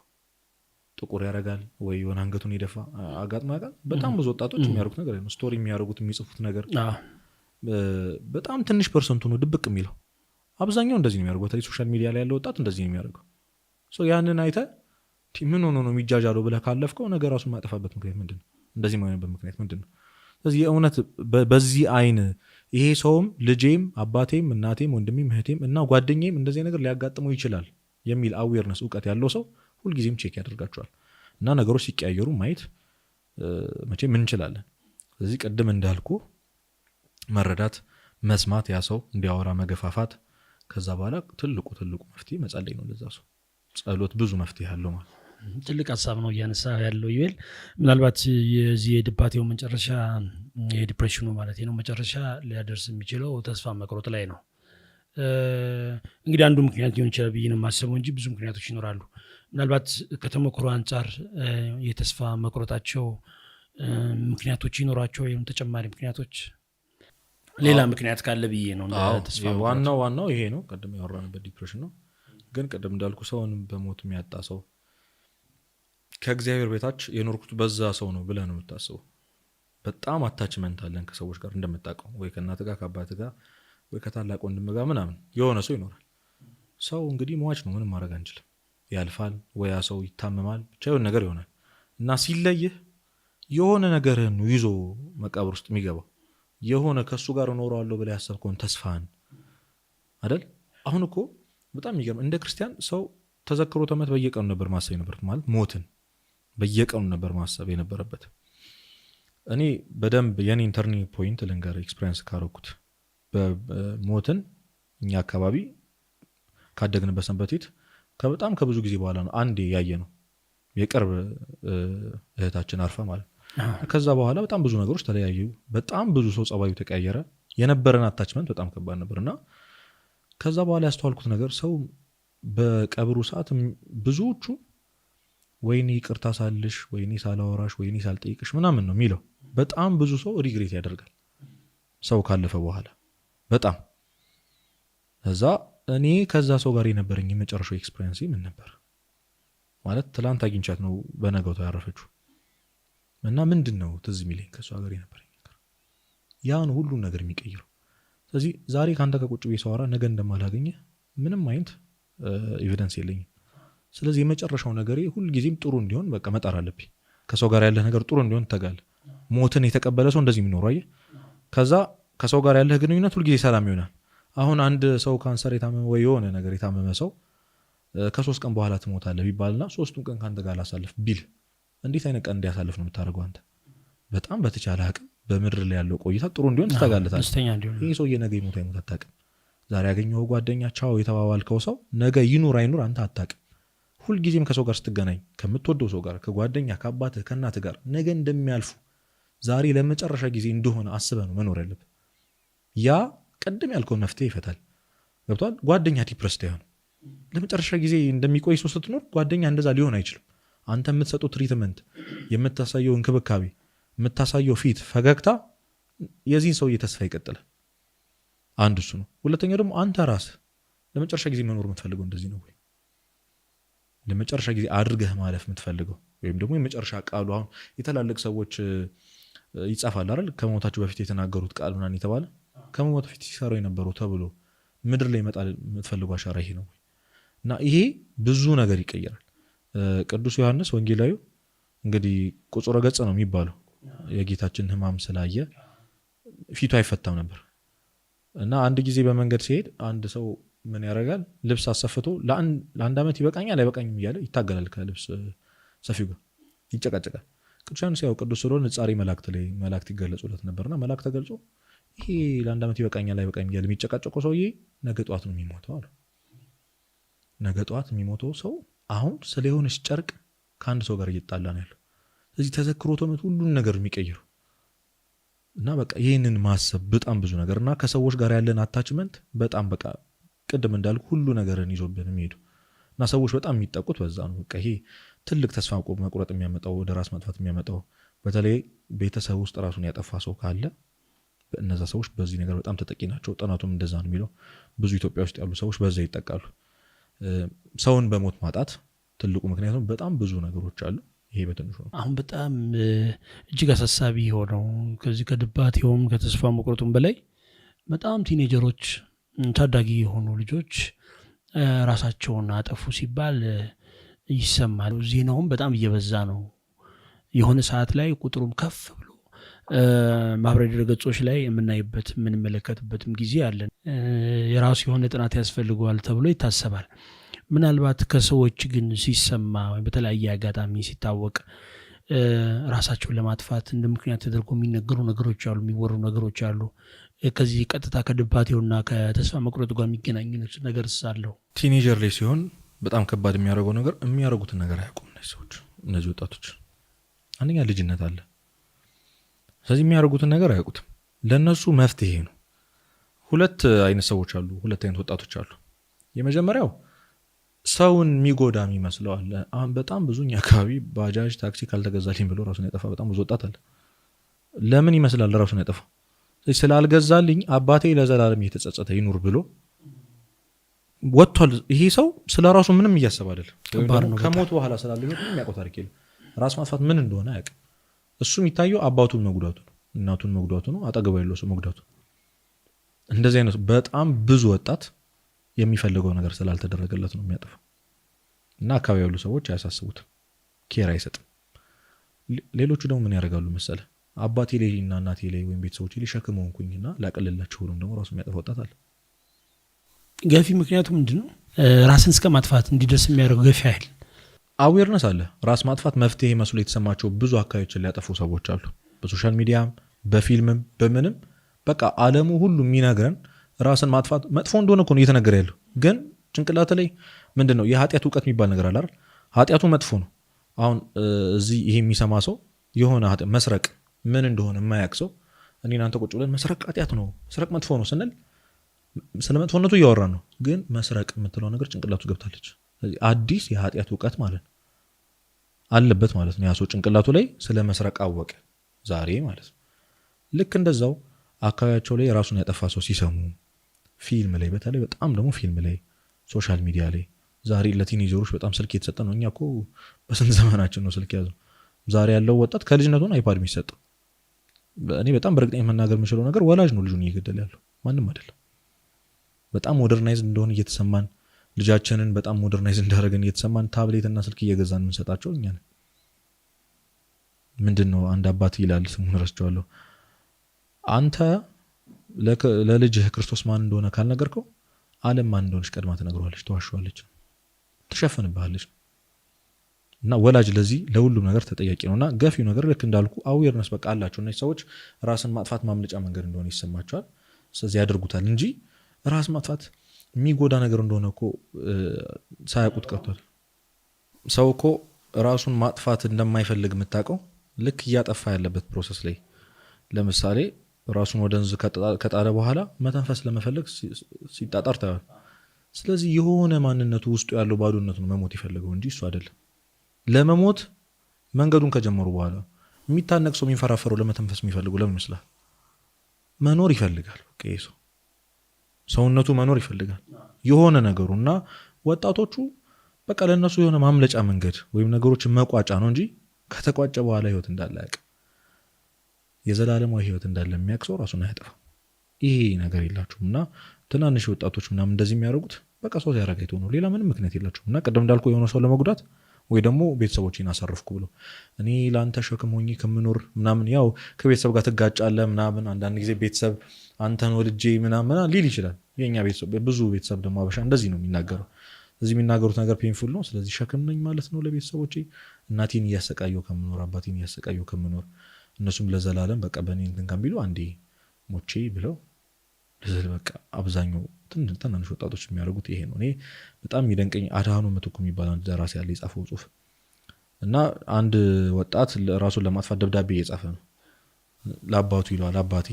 ጥቁር ያደርጋል ወይ የሆነ አንገቱን የደፋ አጋጥሞ ያውቃል። በጣም ብዙ ወጣቶች የሚያደርጉት ነገር ነው። ስቶሪ የሚያደርጉት የሚጽፉት ነገር በጣም ትንሽ ፐርሰንቱ ነው ድብቅ የሚለው። አብዛኛው እንደዚህ ነው የሚያደርገው። በተለይ ሶሻል ሚዲያ ላይ ያለው ወጣት እንደዚህ ነው የሚያደርገው። ያንን አይተህ ምን ሆኖ ነው የሚጃጃለው ብለህ ካለፍከው ነገ ራሱን ማጠፋበት ምክንያት ምንድን ነው? እንደዚህ ማይሆንበት ምክንያት ምንድን ነው? ስለዚህ የእውነት በዚህ አይን ይሄ ሰውም ልጄም አባቴም እናቴም ወንድሜም እህቴም እና ጓደኛዬም እንደዚህ ነገር ሊያጋጥመው ይችላል የሚል አዌርነስ እውቀት ያለው ሰው ሁልጊዜም ቼክ ያደርጋቸዋል እና ነገሮች ሲቀያየሩ ማየት መቼም እንችላለን። ስለዚህ ቅድም እንዳልኩ መረዳት፣ መስማት፣ ያ ሰው እንዲያወራ መገፋፋት፣ ከዛ በኋላ ትልቁ መፍትሄ መጸለይ ነው ለዛ ሰው። ጸሎት ብዙ መፍትሄ ያለው ማለት ትልቅ ሀሳብ ነው እያነሳ ያለው ይበል። ምናልባት የዚህ የድባቴው መጨረሻ የዲፕሬሽኑ ማለት ነው መጨረሻ ሊያደርስ የሚችለው ተስፋ መቁረጥ ላይ ነው። እንግዲህ አንዱ ምክንያት ሊሆን ይችላል ብዬ ነው የማስበው እንጂ ብዙ ምክንያቶች ይኖራሉ። ምናልባት ከተሞክሮ አንጻር የተስፋ መቁረጣቸው ምክንያቶች ይኖራቸው ወይም ተጨማሪ ምክንያቶች ሌላ ምክንያት ካለ ብዬ ነው። ተስፋ ዋናው ይሄ ነው። ቀደም ያወራንበት ዲፕሬሽን ነው። ግን ቀደም እንዳልኩ ሰውን በሞት የሚያጣ ሰው ከእግዚአብሔር ቤታች የኖርኩት በዛ ሰው ነው ብለህ ነው የምታስበው። በጣም አታችመንት አለን ከሰዎች ጋር እንደምታውቀው፣ ወይ ከእናት ጋር ከአባት ጋር ወይ ከታላቅ ወንድም ጋር ምናምን የሆነ ሰው ይኖራል። ሰው እንግዲህ ሟች ነው፣ ምንም ማድረግ አንችልም። ያልፋል፣ ወይ ያ ሰው ይታመማል፣ ብቻ የሆነ ነገር ይሆናል እና ሲለይህ የሆነ ነገርህን ነው ይዞ መቃብር ውስጥ የሚገባው። የሆነ ከእሱ ጋር እኖረዋለሁ ብለህ ያሰብከውን ተስፋህን አይደል? አሁን እኮ በጣም የሚገርም እንደ ክርስቲያን ሰው ተዘክሮተ ሞት በየቀኑ ነበር ማሰብ የነበረበት። ማለት ሞትን በየቀኑ ነበር ማሰብ የነበረበት። እኔ በደንብ የኔን ተርኒንግ ፖይንት ልንገር ኤክስፒሪየንስ ካረኩት በሞትን እኛ አካባቢ ካደግንበት ሰንበቴት በጣም ከብዙ ጊዜ በኋላ ነው አንዴ ያየ ነው። የቅርብ እህታችን አርፋ ማለት ከዛ በኋላ በጣም ብዙ ነገሮች ተለያዩ። በጣም ብዙ ሰው ጸባዩ ተቀያየረ። የነበረን አታችመንት በጣም ከባድ ነበርና ከዛ በኋላ ያስተዋልኩት ነገር ሰው በቀብሩ ሰዓት ብዙዎቹ ወይኔ ይቅርታ ሳልሽ፣ ወይኔ ሳላወራሽ፣ ወይኔ ሳልጠይቅሽ ምናምን ነው የሚለው። በጣም ብዙ ሰው ሪግሬት ያደርጋል ሰው ካለፈ በኋላ በጣም። እዛ እኔ ከዛ ሰው ጋር የነበረኝ የመጨረሻው ኤክስፒሪየንስ ምን ነበር ማለት ትላንት አግኝቻት ነው በነገው ያረፈችው እና ምንድን ነው ትዝ የሚለኝ ከሷ ጋር የነበረኝ ነገር ያን ሁሉ ነገር የሚቀይረው። ስለዚህ ዛሬ ካንተ ከቁጭ ቤት ሰዋራ ነገ እንደማላገኘ ምንም አይነት ኤቪደንስ የለኝም። ስለዚህ የመጨረሻው ነገሬ ሁልጊዜም ጥሩ እንዲሆን በቃ መጣር አለብኝ። ከሰው ጋር ያለህ ነገር ጥሩ እንዲሆን ተጋል። ሞትን የተቀበለ ሰው እንደዚህ የሚኖር አየህ። ከዛ ከሰው ጋር ያለህ ግንኙነት ሁልጊዜ ሰላም ይሆናል። አሁን አንድ ሰው ካንሰር የታመመ ወይ የሆነ ነገር የታመመ ሰው ከ3 ቀን በኋላ ትሞታለህ ቢባልና 3ቱን ቀን ካንተ ጋር ላሳልፍ ቢል እንዴት አይነት ቀን እንዲያሳልፍ ነው የምታደርገው አንተ? በጣም በተቻለ አቅም በምድር ላይ ያለው ቆይታ ጥሩ እንዲሆን ትተጋለታለህ። ይህ ሰው የነገ ይሞት አይሞት አታውቅም። ዛሬ ያገኘው ጓደኛ ቻው የተባባልከው ሰው ነገ ይኑር አይኑር አንተ አታውቅም። ሁልጊዜም ከሰው ጋር ስትገናኝ ከምትወደው ሰው ጋር ከጓደኛ ከአባትህ ከእናትህ ጋር ነገ እንደሚያልፉ ዛሬ ለመጨረሻ ጊዜ እንደሆነ አስበህ ነው መኖር ያለብህ። ያ ቅድም ያልከውን መፍትሄ ይፈታል። ገብቷል? ጓደኛ ዲፕረስድ አይሆንም። ለመጨረሻ ጊዜ እንደሚቆይ ሰው ስትኖር ጓደኛ እንደዛ ሊሆን አይችልም። አንተ የምትሰጠው ትሪትመንት፣ የምታሳየው እንክብካቤ፣ የምታሳየው ፊት፣ ፈገግታ የዚህን ሰውዬ ተስፋ ይቀጥላል። አንድ እሱ ነው። ሁለተኛ ደግሞ አንተ ራስህ ለመጨረሻ ጊዜ መኖር የምትፈልገው እንደዚህ ነው ወይ? ለመጨረሻ ጊዜ አድርገህ ማለፍ የምትፈልገው ወይም ደግሞ የመጨረሻ ቃሉ አሁን የተላለቅ ሰዎች ይጻፋል አይደል? ከመሞታቸው በፊት የተናገሩት ቃል ምናምን የተባለ ከመሞት በፊት ሲሰሩ የነበረው ተብሎ ምድር ላይ ይመጣል የምትፈልገው አሻራ ይሄ ነው ወይ? እና ይሄ ብዙ ነገር ይቀየራል። ቅዱስ ዮሐንስ ወንጌላዊ እንግዲህ ቁጹረ ገጽ ነው የሚባለው የጌታችን ሕማም ስላየ ፊቱ አይፈታም ነበር እና አንድ ጊዜ በመንገድ ሲሄድ አንድ ሰው ምን ያደርጋል? ልብስ አሰፍቶ ለአንድ ዓመት ይበቃኛል አይበቃኝም እያለ ይታገላል። ከልብስ ሰፊው ጋር ይጨቃጨቃል። ቅዱስ ዮሐንስ ያው ቅዱስ ስለሆነ ንጻሬ መላእክት ይገለጹለት ነበርና መልአክ ተገልጾ ይሄ ለአንድ ዓመት ይበቃኛል አይበቃኝም እያለ የሚጨቃጨቀው ሰውዬ ነገ ጠዋት ነው የሚሞተው አለ። ነገ ጠዋት የሚሞተው ሰው አሁን ስለሆነች ጨርቅ ከአንድ ሰው ጋር እየጣላ ነው ያለው። ስለዚህ ተዘክሮት ሁሉን ነገር የሚቀይረው እና በቃ ይህንን ማሰብ በጣም ብዙ ነገር እና ከሰዎች ጋር ያለን አታችመንት በጣም በቃ ቅድም እንዳልኩ ሁሉ ነገርን ይዞብን የሚሄዱ እና ሰዎች በጣም የሚጠቁት በዛ ነው። በቃ ይሄ ትልቅ ተስፋ መቁረጥ የሚያመጣው ወደ ራስ ማጥፋት የሚያመጣው በተለይ ቤተሰብ ውስጥ ራሱን ያጠፋ ሰው ካለ እነዛ ሰዎች በዚህ ነገር በጣም ተጠቂ ናቸው። ጥናቱም እንደዛ ነው የሚለው። ብዙ ኢትዮጵያ ውስጥ ያሉ ሰዎች በዛ ይጠቃሉ። ሰውን በሞት ማጣት ትልቁ ምክንያቱም በጣም ብዙ ነገሮች አሉ። ይሄ በትንሹ ነው። አሁን በጣም እጅግ አሳሳቢ የሆነው ከዚህ ከድባቴውም ከተስፋ መቁረጡም በላይ በጣም ቲኔጀሮች፣ ታዳጊ የሆኑ ልጆች ራሳቸውን አጠፉ ሲባል ይሰማል። ዜናውም በጣም እየበዛ ነው። የሆነ ሰዓት ላይ ቁጥሩም ከፍ ብሎ ማህበራዊ ድረገጾች ላይ የምናይበት የምንመለከትበትም ጊዜ አለን። የራሱ የሆነ ጥናት ያስፈልገዋል ተብሎ ይታሰባል። ምናልባት ከሰዎች ግን ሲሰማ ወይም በተለያየ አጋጣሚ ሲታወቅ ራሳቸውን ለማጥፋት እንደ ምክንያት ተደርጎ የሚነገሩ ነገሮች አሉ፣ የሚወሩ ነገሮች አሉ። ከዚህ ቀጥታ ከድባቴውና ከተስፋ መቁረጡ ጋር የሚገናኝ ነገር ሳለው ቲኔጀር ላይ ሲሆን በጣም ከባድ የሚያደርገው ነገር የሚያደርጉትን ነገር አያውቁም። እነዚህ ሰዎች፣ እነዚህ ወጣቶች አንደኛ ልጅነት አለ። ስለዚህ የሚያደርጉትን ነገር አያውቁትም። ለእነሱ መፍትሄ ነው። ሁለት አይነት ሰዎች አሉ፣ ሁለት አይነት ወጣቶች አሉ። የመጀመሪያው ሰውን የሚጎዳ የሚመስለው አለ። አሁን በጣም ብዙ እኛ አካባቢ ባጃጅ ታክሲ ካልተገዛልኝ ብሎ ራሱን ያጠፋ በጣም ብዙ ወጣት አለ። ለምን ይመስላል ራሱን ያጠፋ? ስላልገዛልኝ አባቴ ለዘላለም እየተጸጸተ ይኑር ብሎ ወጥቷል። ይሄ ሰው ስለ ራሱ ምንም እያሰብ አይደለም። ከሞት በኋላ ስላለ ምንም የሚያውቀው ታሪክ የለም። ራስ ማጥፋት ምን እንደሆነ አያውቅም። እሱ የሚታየው አባቱን መጉዳቱ ነው፣ እናቱን መጉዳቱ ነው፣ አጠገቡ ያለው ሰው መጉዳቱ። እንደዚህ አይነት በጣም ብዙ ወጣት የሚፈልገው ነገር ስላልተደረገለት ነው የሚያጠፋው እና አካባቢ ያሉ ሰዎች አያሳስቡትም፣ ኬር አይሰጥም። ሌሎቹ ደግሞ ምን ያደርጋሉ መሰለ? አባቴ ላይ እና እናቴ ላይ ወይም ቤተሰቦቼ ላይ ሸክም ሆንኩኝና ላቀልላቸው ሁሉም ደግሞ ራሱ የሚያጠፋ ወጣት አለ። ገፊ ምክንያቱ ምንድን ነው? ራስን እስከ ማጥፋት እንዲደርስ የሚያደርገው ገፊ ኃይል አዌርነስ አለ። ራስ ማጥፋት መፍትሄ መስሎ የተሰማቸው ብዙ አካባቢዎችን ሊያጠፉ ሰዎች አሉ። በሶሻል ሚዲያም በፊልምም በምንም በቃ ዓለሙ ሁሉ የሚነግረን ራስን ማጥፋት መጥፎ እንደሆነ እኮ ነው እየተነገረ ያለው። ግን ጭንቅላት ላይ ምንድን ነው የኃጢአት እውቀት የሚባል ነገር አለ አይደል? ኃጢአቱ መጥፎ ነው። አሁን እዚህ ይሄ የሚሰማ ሰው የሆነ መስረቅ ምን እንደሆነ የማያውቅ ሰው እኔ እናንተ ቁጭ ብለን መስረቅ ኃጢአት ነው፣ መስረቅ መጥፎ ነው ስንል ስለ መጥፎነቱ እያወራን ነው። ግን መስረቅ የምትለው ነገር ጭንቅላቱ ገብታለች። አዲስ የኃጢአት እውቀት ማለት ነው አለበት ማለት ነው። ያ ሰው ጭንቅላቱ ላይ ስለ መስረቅ አወቀ ዛሬ ማለት ነው። ልክ እንደዛው አካባቢያቸው ላይ ራሱን ያጠፋ ሰው ሲሰሙ ፊልም ላይ በተለይ በጣም ደግሞ ፊልም ላይ ሶሻል ሚዲያ ላይ ዛሬ ለቲኔጀሮች በጣም ስልክ የተሰጠ ነው። እኛ እኮ በስንት ዘመናችን ነው ስልክ ያዘው። ዛሬ ያለው ወጣት ከልጅነቱን አይፓድ የሚሰጠው። እኔ በጣም በእርግጠኝ መናገር የምችለው ነገር ወላጅ ነው ልጁን እየገደለ ያለው፣ ማንም አይደለም። በጣም ሞደርናይዝ እንደሆነ እየተሰማን ልጃችንን በጣም ሞደርናይዝ እንዳደረገን እየተሰማን ታብሌትና ስልክ እየገዛን የምንሰጣቸው እኛ ነን። ምንድን ነው አንድ አባት ይላል፣ ስሙን ረስቸዋለሁ፣ አንተ ለልጅህ ክርስቶስ ማን እንደሆነ ካልነገርከው ዓለም ማን እንደሆነች ቀድማ ትነግረዋለች፣ ተዋሸዋለች፣ ትሸፍንብሃለች። እና ወላጅ ለዚህ ለሁሉም ነገር ተጠያቂ ነውና ገፊው ነገር ልክ እንዳልኩ አዌርነስ በቃ አላቸው። እነዚህ ሰዎች ራስን ማጥፋት ማምለጫ መንገድ እንደሆነ ይሰማቸዋል። ስለዚህ ያደርጉታል እንጂ ራስ ማጥፋት የሚጎዳ ነገር እንደሆነ እኮ ሳያውቁት ቀርቷል። ሰው እኮ ራሱን ማጥፋት እንደማይፈልግ የምታውቀው ልክ እያጠፋ ያለበት ፕሮሰስ ላይ ለምሳሌ ራሱን ወደ እንዝ ከጣለ በኋላ መተንፈስ ለመፈለግ ሲጣጣር ታያል። ስለዚህ የሆነ ማንነቱ ውስጡ ያለው ባዶነት ነው መሞት ይፈልገው እንጂ እሱ አይደለም። ለመሞት መንገዱን ከጀመሩ በኋላ የሚታነቅ ሰው የሚንፈራፈረው ለመተንፈስ የሚፈልጉ ለምን ይመስላል? መኖር ይፈልጋል። በቃ ሰው ሰውነቱ መኖር ይፈልጋል የሆነ ነገሩ እና ወጣቶቹ በቃ ለእነሱ የሆነ ማምለጫ መንገድ ወይም ነገሮችን መቋጫ ነው እንጂ ከተቋጨ በኋላ ህይወት እንዳለ አያውቅም። የዘላለማዊ ህይወት እንዳለ የሚያውቅ ሰው ራሱን አያጠፋም። ይሄ ነገር የላቸውም እና ትናንሽ ወጣቶች ምናምን እንደዚህ የሚያደርጉት በቃ ሰው ሲያደርግ አይቶ ነው። ሌላ ምንም ምክንያት የላቸውም እና ቅድም እንዳልኩ የሆነ ሰው ለመጉዳት ወይ ደግሞ ቤተሰቦቼን አሳርፍኩ ብሎ እኔ ለአንተ ሸክም ሆኜ ከምኖር ምናምን ያው ከቤተሰብ ጋር ትጋጫለህ ምናምን። አንዳንድ ጊዜ ቤተሰብ አንተን ወልጄ ምናምን ሊል ይችላል። የኛ ቤተሰብ ብዙ ቤተሰብ ደግሞ አበሻ እንደዚህ ነው የሚናገረው። እዚህ የሚናገሩት ነገር ፔንፉል ነው። ስለዚህ ሸክም ነኝ ማለት ነው ለቤተሰቦቼ። እናቴን እያሰቃየው ከምኖር አባቴን እያሰቃየው ከምኖር እነሱም ለዘላለም በቃ በእኔ እንትን ከሚሉ አንዴ ሞቼ ብለው በቃ አብዛኛው ትናንሽ ወጣቶች የሚያደርጉት ይሄ ነው። እኔ በጣም የሚደንቀኝ አድሃኖ ምትኩ የሚባል አንድ ደራሲ ያለ የጻፈው ጽሁፍ እና አንድ ወጣት ራሱን ለማጥፋት ደብዳቤ እየጻፈ ነው ለአባቱ ይለዋል። አባቴ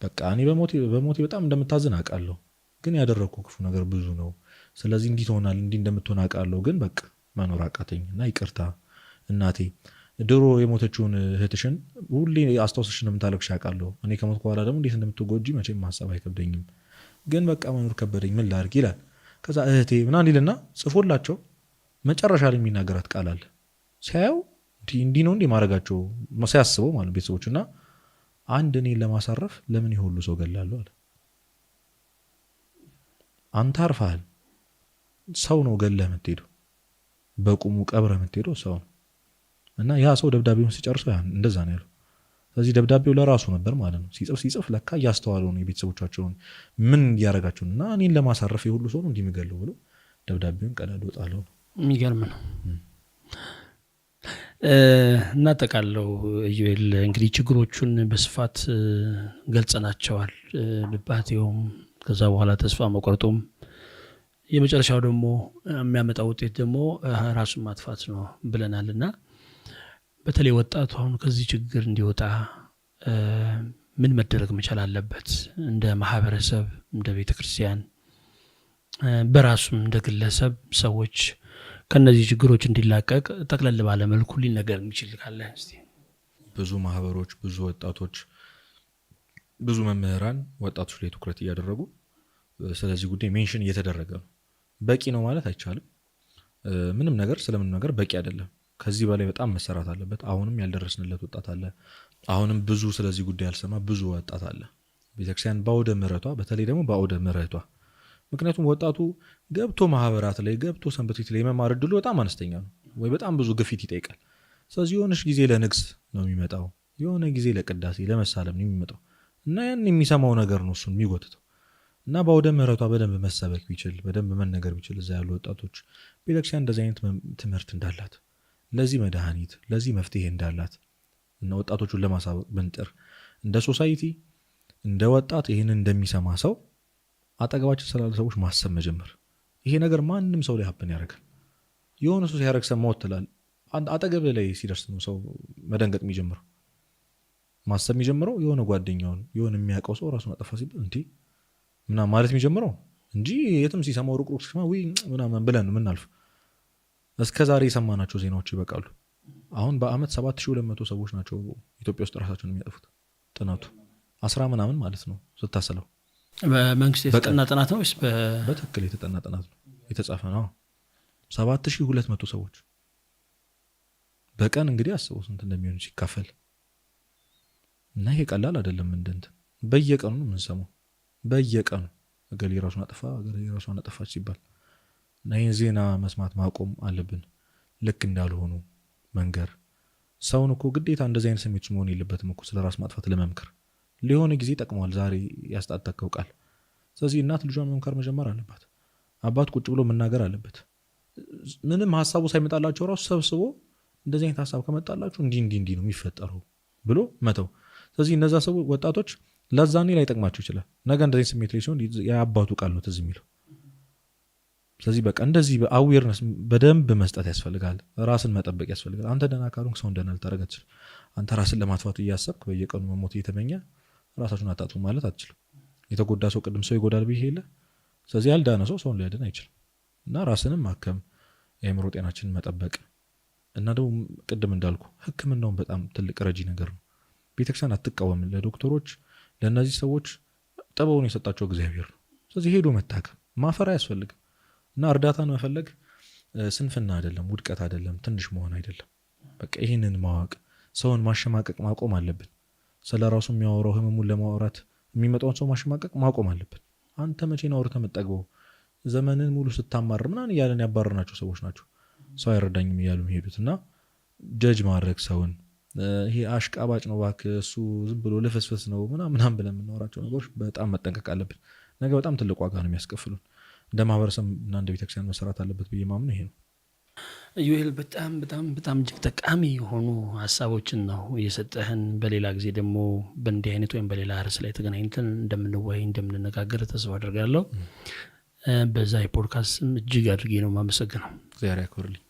በቃ እኔ በሞቴ በጣም እንደምታዝን አውቃለሁ፣ ግን ያደረግኩ ክፉ ነገር ብዙ ነው። ስለዚህ እንዲህ ትሆናል እንዲህ እንደምትሆን አውቃለሁ፣ ግን በቃ መኖር አቃተኝ እና ይቅርታ እናቴ፣ ድሮ የሞተችውን እህትሽን ሁሌ አስታውስሽ እንደምታለቅሽ አውቃለሁ። እኔ ከሞትኩ በኋላ ደግሞ እንዴት እንደምትጎጂ መቼም ማሰብ አይከብደኝም፣ ግን በቃ መኖር ከበደኝ፣ ምን ላድርግ ይላል። ከዛ እህቴ ምናምን ይልና ጽፎላቸው መጨረሻ ላይ የሚናገራት ቃል አለ። ሲያየው እንዲህ ነው እንዲህ ማድረጋቸው ሲያስበው ማለት ቤተሰቦች እና አንድ እኔን ለማሳረፍ ለምን ይሁሉ ሰው ገላለሁ አለ። አንተ አርፈሃል፣ ሰው ነው ገለህ የምትሄደው፣ በቁሙ ቀብረህ የምትሄደው ሰው ነው። እና ያ ሰው ደብዳቤውን ሲጨርሰው እንደዛ ነው ያለው። ስለዚህ ደብዳቤው ለራሱ ነበር ማለት ነው። ሲጽፍ ለካ እያስተዋለው ነው የቤተሰቦቻቸውን ምን እያደረጋቸው እና እኔን ለማሳረፍ የሁሉ ሰው ነው እንዲህ የሚገለው ብሎ ደብዳቤውን ቀዳዶ ጣለው ነው። የሚገርም ነው። እናጠቃለው ኢዩኤል፣ እንግዲህ ችግሮቹን በስፋት ገልጸናቸዋል። ልባቴውም ከዛ በኋላ ተስፋ መቁረጡም የመጨረሻው ደግሞ የሚያመጣው ውጤት ደግሞ ራሱን ማጥፋት ነው ብለናል እና በተለይ ወጣቱ አሁን ከዚህ ችግር እንዲወጣ ምን መደረግ መቻል አለበት? እንደ ማህበረሰብ፣ እንደ ቤተክርስቲያን፣ በራሱም እንደ ግለሰብ ሰዎች ከነዚህ ችግሮች እንዲላቀቅ ጠቅለል ባለ መልኩ ሊነገር የሚችል ካለ እስቲ። ብዙ ማህበሮች፣ ብዙ ወጣቶች፣ ብዙ መምህራን ወጣቶች ላይ ትኩረት እያደረጉ ስለዚህ ጉዳይ ሜንሽን እየተደረገ ነው። በቂ ነው ማለት አይቻልም። ምንም ነገር ስለምንም ነገር በቂ አይደለም። ከዚህ በላይ በጣም መሰራት አለበት። አሁንም ያልደረስንለት ወጣት አለ። አሁንም ብዙ ስለዚህ ጉዳይ ያልሰማ ብዙ ወጣት አለ። ቤተክርስቲያን በአውደ ምሕረቷ በተለይ ደግሞ በአውደ ምሕረቷ ምክንያቱም ወጣቱ ገብቶ ማህበራት ላይ ገብቶ ሰንበት ቤት ላይ የመማር እድሉ በጣም አነስተኛ ነው ወይ በጣም ብዙ ግፊት ይጠይቃል። ስለዚህ የሆነች ጊዜ ለንግስ ነው የሚመጣው፣ የሆነ ጊዜ ለቅዳሴ ለመሳለም ነው የሚመጣው እና ያን የሚሰማው ነገር ነው እሱን የሚጎትተው እና በአውደ ምሕረቷ በደንብ መሰበክ ቢችል በደንብ መነገር ቢችል እዛ ያሉ ወጣቶች ቤተክርስቲያን እንደዚህ አይነት ትምህርት እንዳላት ለዚህ መድኃኒት ለዚህ መፍትሄ እንዳላት እና ወጣቶቹን ለማሳወቅ ብንጥር እንደ ሶሳይቲ እንደ ወጣት ይህንን እንደሚሰማ ሰው አጠገባችን ስላሉ ሰዎች ማሰብ መጀመር። ይሄ ነገር ማንም ሰው ላይ ሀፕን ያደርጋል። የሆነ ሰው ሲያደርግ ሰማሁት ትላል፣ አጠገብ ላይ ሲደርስ ነው ሰው መደንገጥ የሚጀምረው ማሰብ የሚጀምረው። የሆነ ጓደኛውን የሆነ የሚያውቀው ሰው ራሱን አጠፋ ሲባል እንዴ ምናምን ማለት የሚጀምረው እንጂ የትም ሲሰማው ሩቅ ሲሰማ ወይ ምናምን ብለን ምናልፍ እስከ ዛሬ የሰማናቸው ዜናዎች ይበቃሉ። አሁን በአመት 7200 ሰዎች ናቸው ኢትዮጵያ ውስጥ ራሳቸውን የሚያጠፉት። ጥናቱ 10 ምናምን ማለት ነው ስታሰለው። በመንግስት የተጠና ጥናት ነው ወይስ በትክክል የተጠና ጥናት ነው የተጻፈ ነው? 7200 ሰዎች በቀን እንግዲህ አስበው ስንት እንደሚሆን ሲካፈል እና ይሄ ቀላል አይደለም። እንደንት በየቀኑ ነው የምንሰማው። በየቀኑ እገሌ ራሱን አጠፋ እገሌ ራሱን አጠፋች ሲባል እና ይህን ዜና መስማት ማቆም አለብን። ልክ እንዳልሆኑ መንገር። ሰውን እኮ ግዴታ እንደዚህ አይነት ስሜት መሆን የለበትም እኮ ስለ ራስ ማጥፋት ለመምከር ሊሆን ጊዜ ጠቅሟል። ዛሬ ያስጣጣከው ቃል። ስለዚህ እናት ልጇን መምከር መጀመር አለባት። አባት ቁጭ ብሎ መናገር አለበት። ምንም ሀሳቡ ሳይመጣላቸው ራሱ ሰብስቦ እንደዚህ አይነት ሀሳብ ከመጣላችሁ እንዲህ ነው የሚፈጠረው ብሎ መተው። ስለዚህ እነዛ ሰዎች ወጣቶች ለዛኔ ላይ ጠቅማቸው ይችላል። ነገ እንደዚህ ስሜት ላይ ሲሆን የአባቱ ቃል ነው ትዝ የሚለው። ስለዚህ በቃ እንደዚህ በአዌርነስ በደንብ መስጠት ያስፈልጋል። ራስን መጠበቅ ያስፈልጋል። አንተ ደህና ካልሆንክ ሰው እንደና ልታረግ አትችልም። አንተ ራስን ለማጥፋት እያሰብክ በየቀኑ መሞት እየተመኘ ራሳችሁን አጣጡ ማለት አትችልም። የተጎዳ ሰው ቅድም ሰው ይጎዳል ብዬ የለ። ስለዚህ ያልዳነ ሰው ሰውን ሊያድን አይችልም። እና ራስንም ማከም፣ የአእምሮ ጤናችንን መጠበቅ እና ደግሞ ቅድም እንዳልኩ ሕክምናውን በጣም ትልቅ ረጂ ነገር ነው። ቤተክርስቲያን አትቃወም። ለዶክተሮች ለእነዚህ ሰዎች ጥበቡን የሰጣቸው እግዚአብሔር ነው። ስለዚህ ሄዶ መታከም ማፈር አያስፈልግም። እና እርዳታን መፈለግ ስንፍና አይደለም፣ ውድቀት አይደለም፣ ትንሽ መሆን አይደለም። በቃ ይህንን ማወቅ ሰውን ማሸማቀቅ ማቆም አለብን። ስለ ራሱ የሚያወራው ህመሙን ለማውራት የሚመጣውን ሰው ማሸማቀቅ ማቆም አለብን። አንተ መቼ ነው አውርተህ የምትጠግበው? ዘመንን ሙሉ ስታማር ምናምን እያለን ያባረርናቸው ሰዎች ናቸው ሰው አይረዳኝም እያሉ የሚሄዱት። እና ጀጅ ማድረግ ሰውን ይሄ አሽቃባጭ ነው እባክህ እሱ ዝም ብሎ ልፍስፍስ ነው ምናምን ብለን የምናወራቸው ነገሮች በጣም መጠንቀቅ አለብን። ነገ በጣም ትልቅ ዋጋ ነው የሚያስከፍሉን። እንደ ማህበረሰብ እና እንደ ቤተክርስቲያን መሰራት አለበት ብዬ ማምነው ይሄ ነው። ዩኤል በጣም በጣም በጣም እጅግ ጠቃሚ የሆኑ ሀሳቦችን ነው የሰጠህን። በሌላ ጊዜ ደግሞ በእንዲህ አይነት ወይም በሌላ ርዕስ ላይ ተገናኝተን እንደምንወያይ እንደምንነጋገር ተስፋ አድርጋለሁ። በዛ የፖድካስትም እጅግ አድርጌ ነው የማመሰግነው። እግዚአብሔር ያክብርልኝ።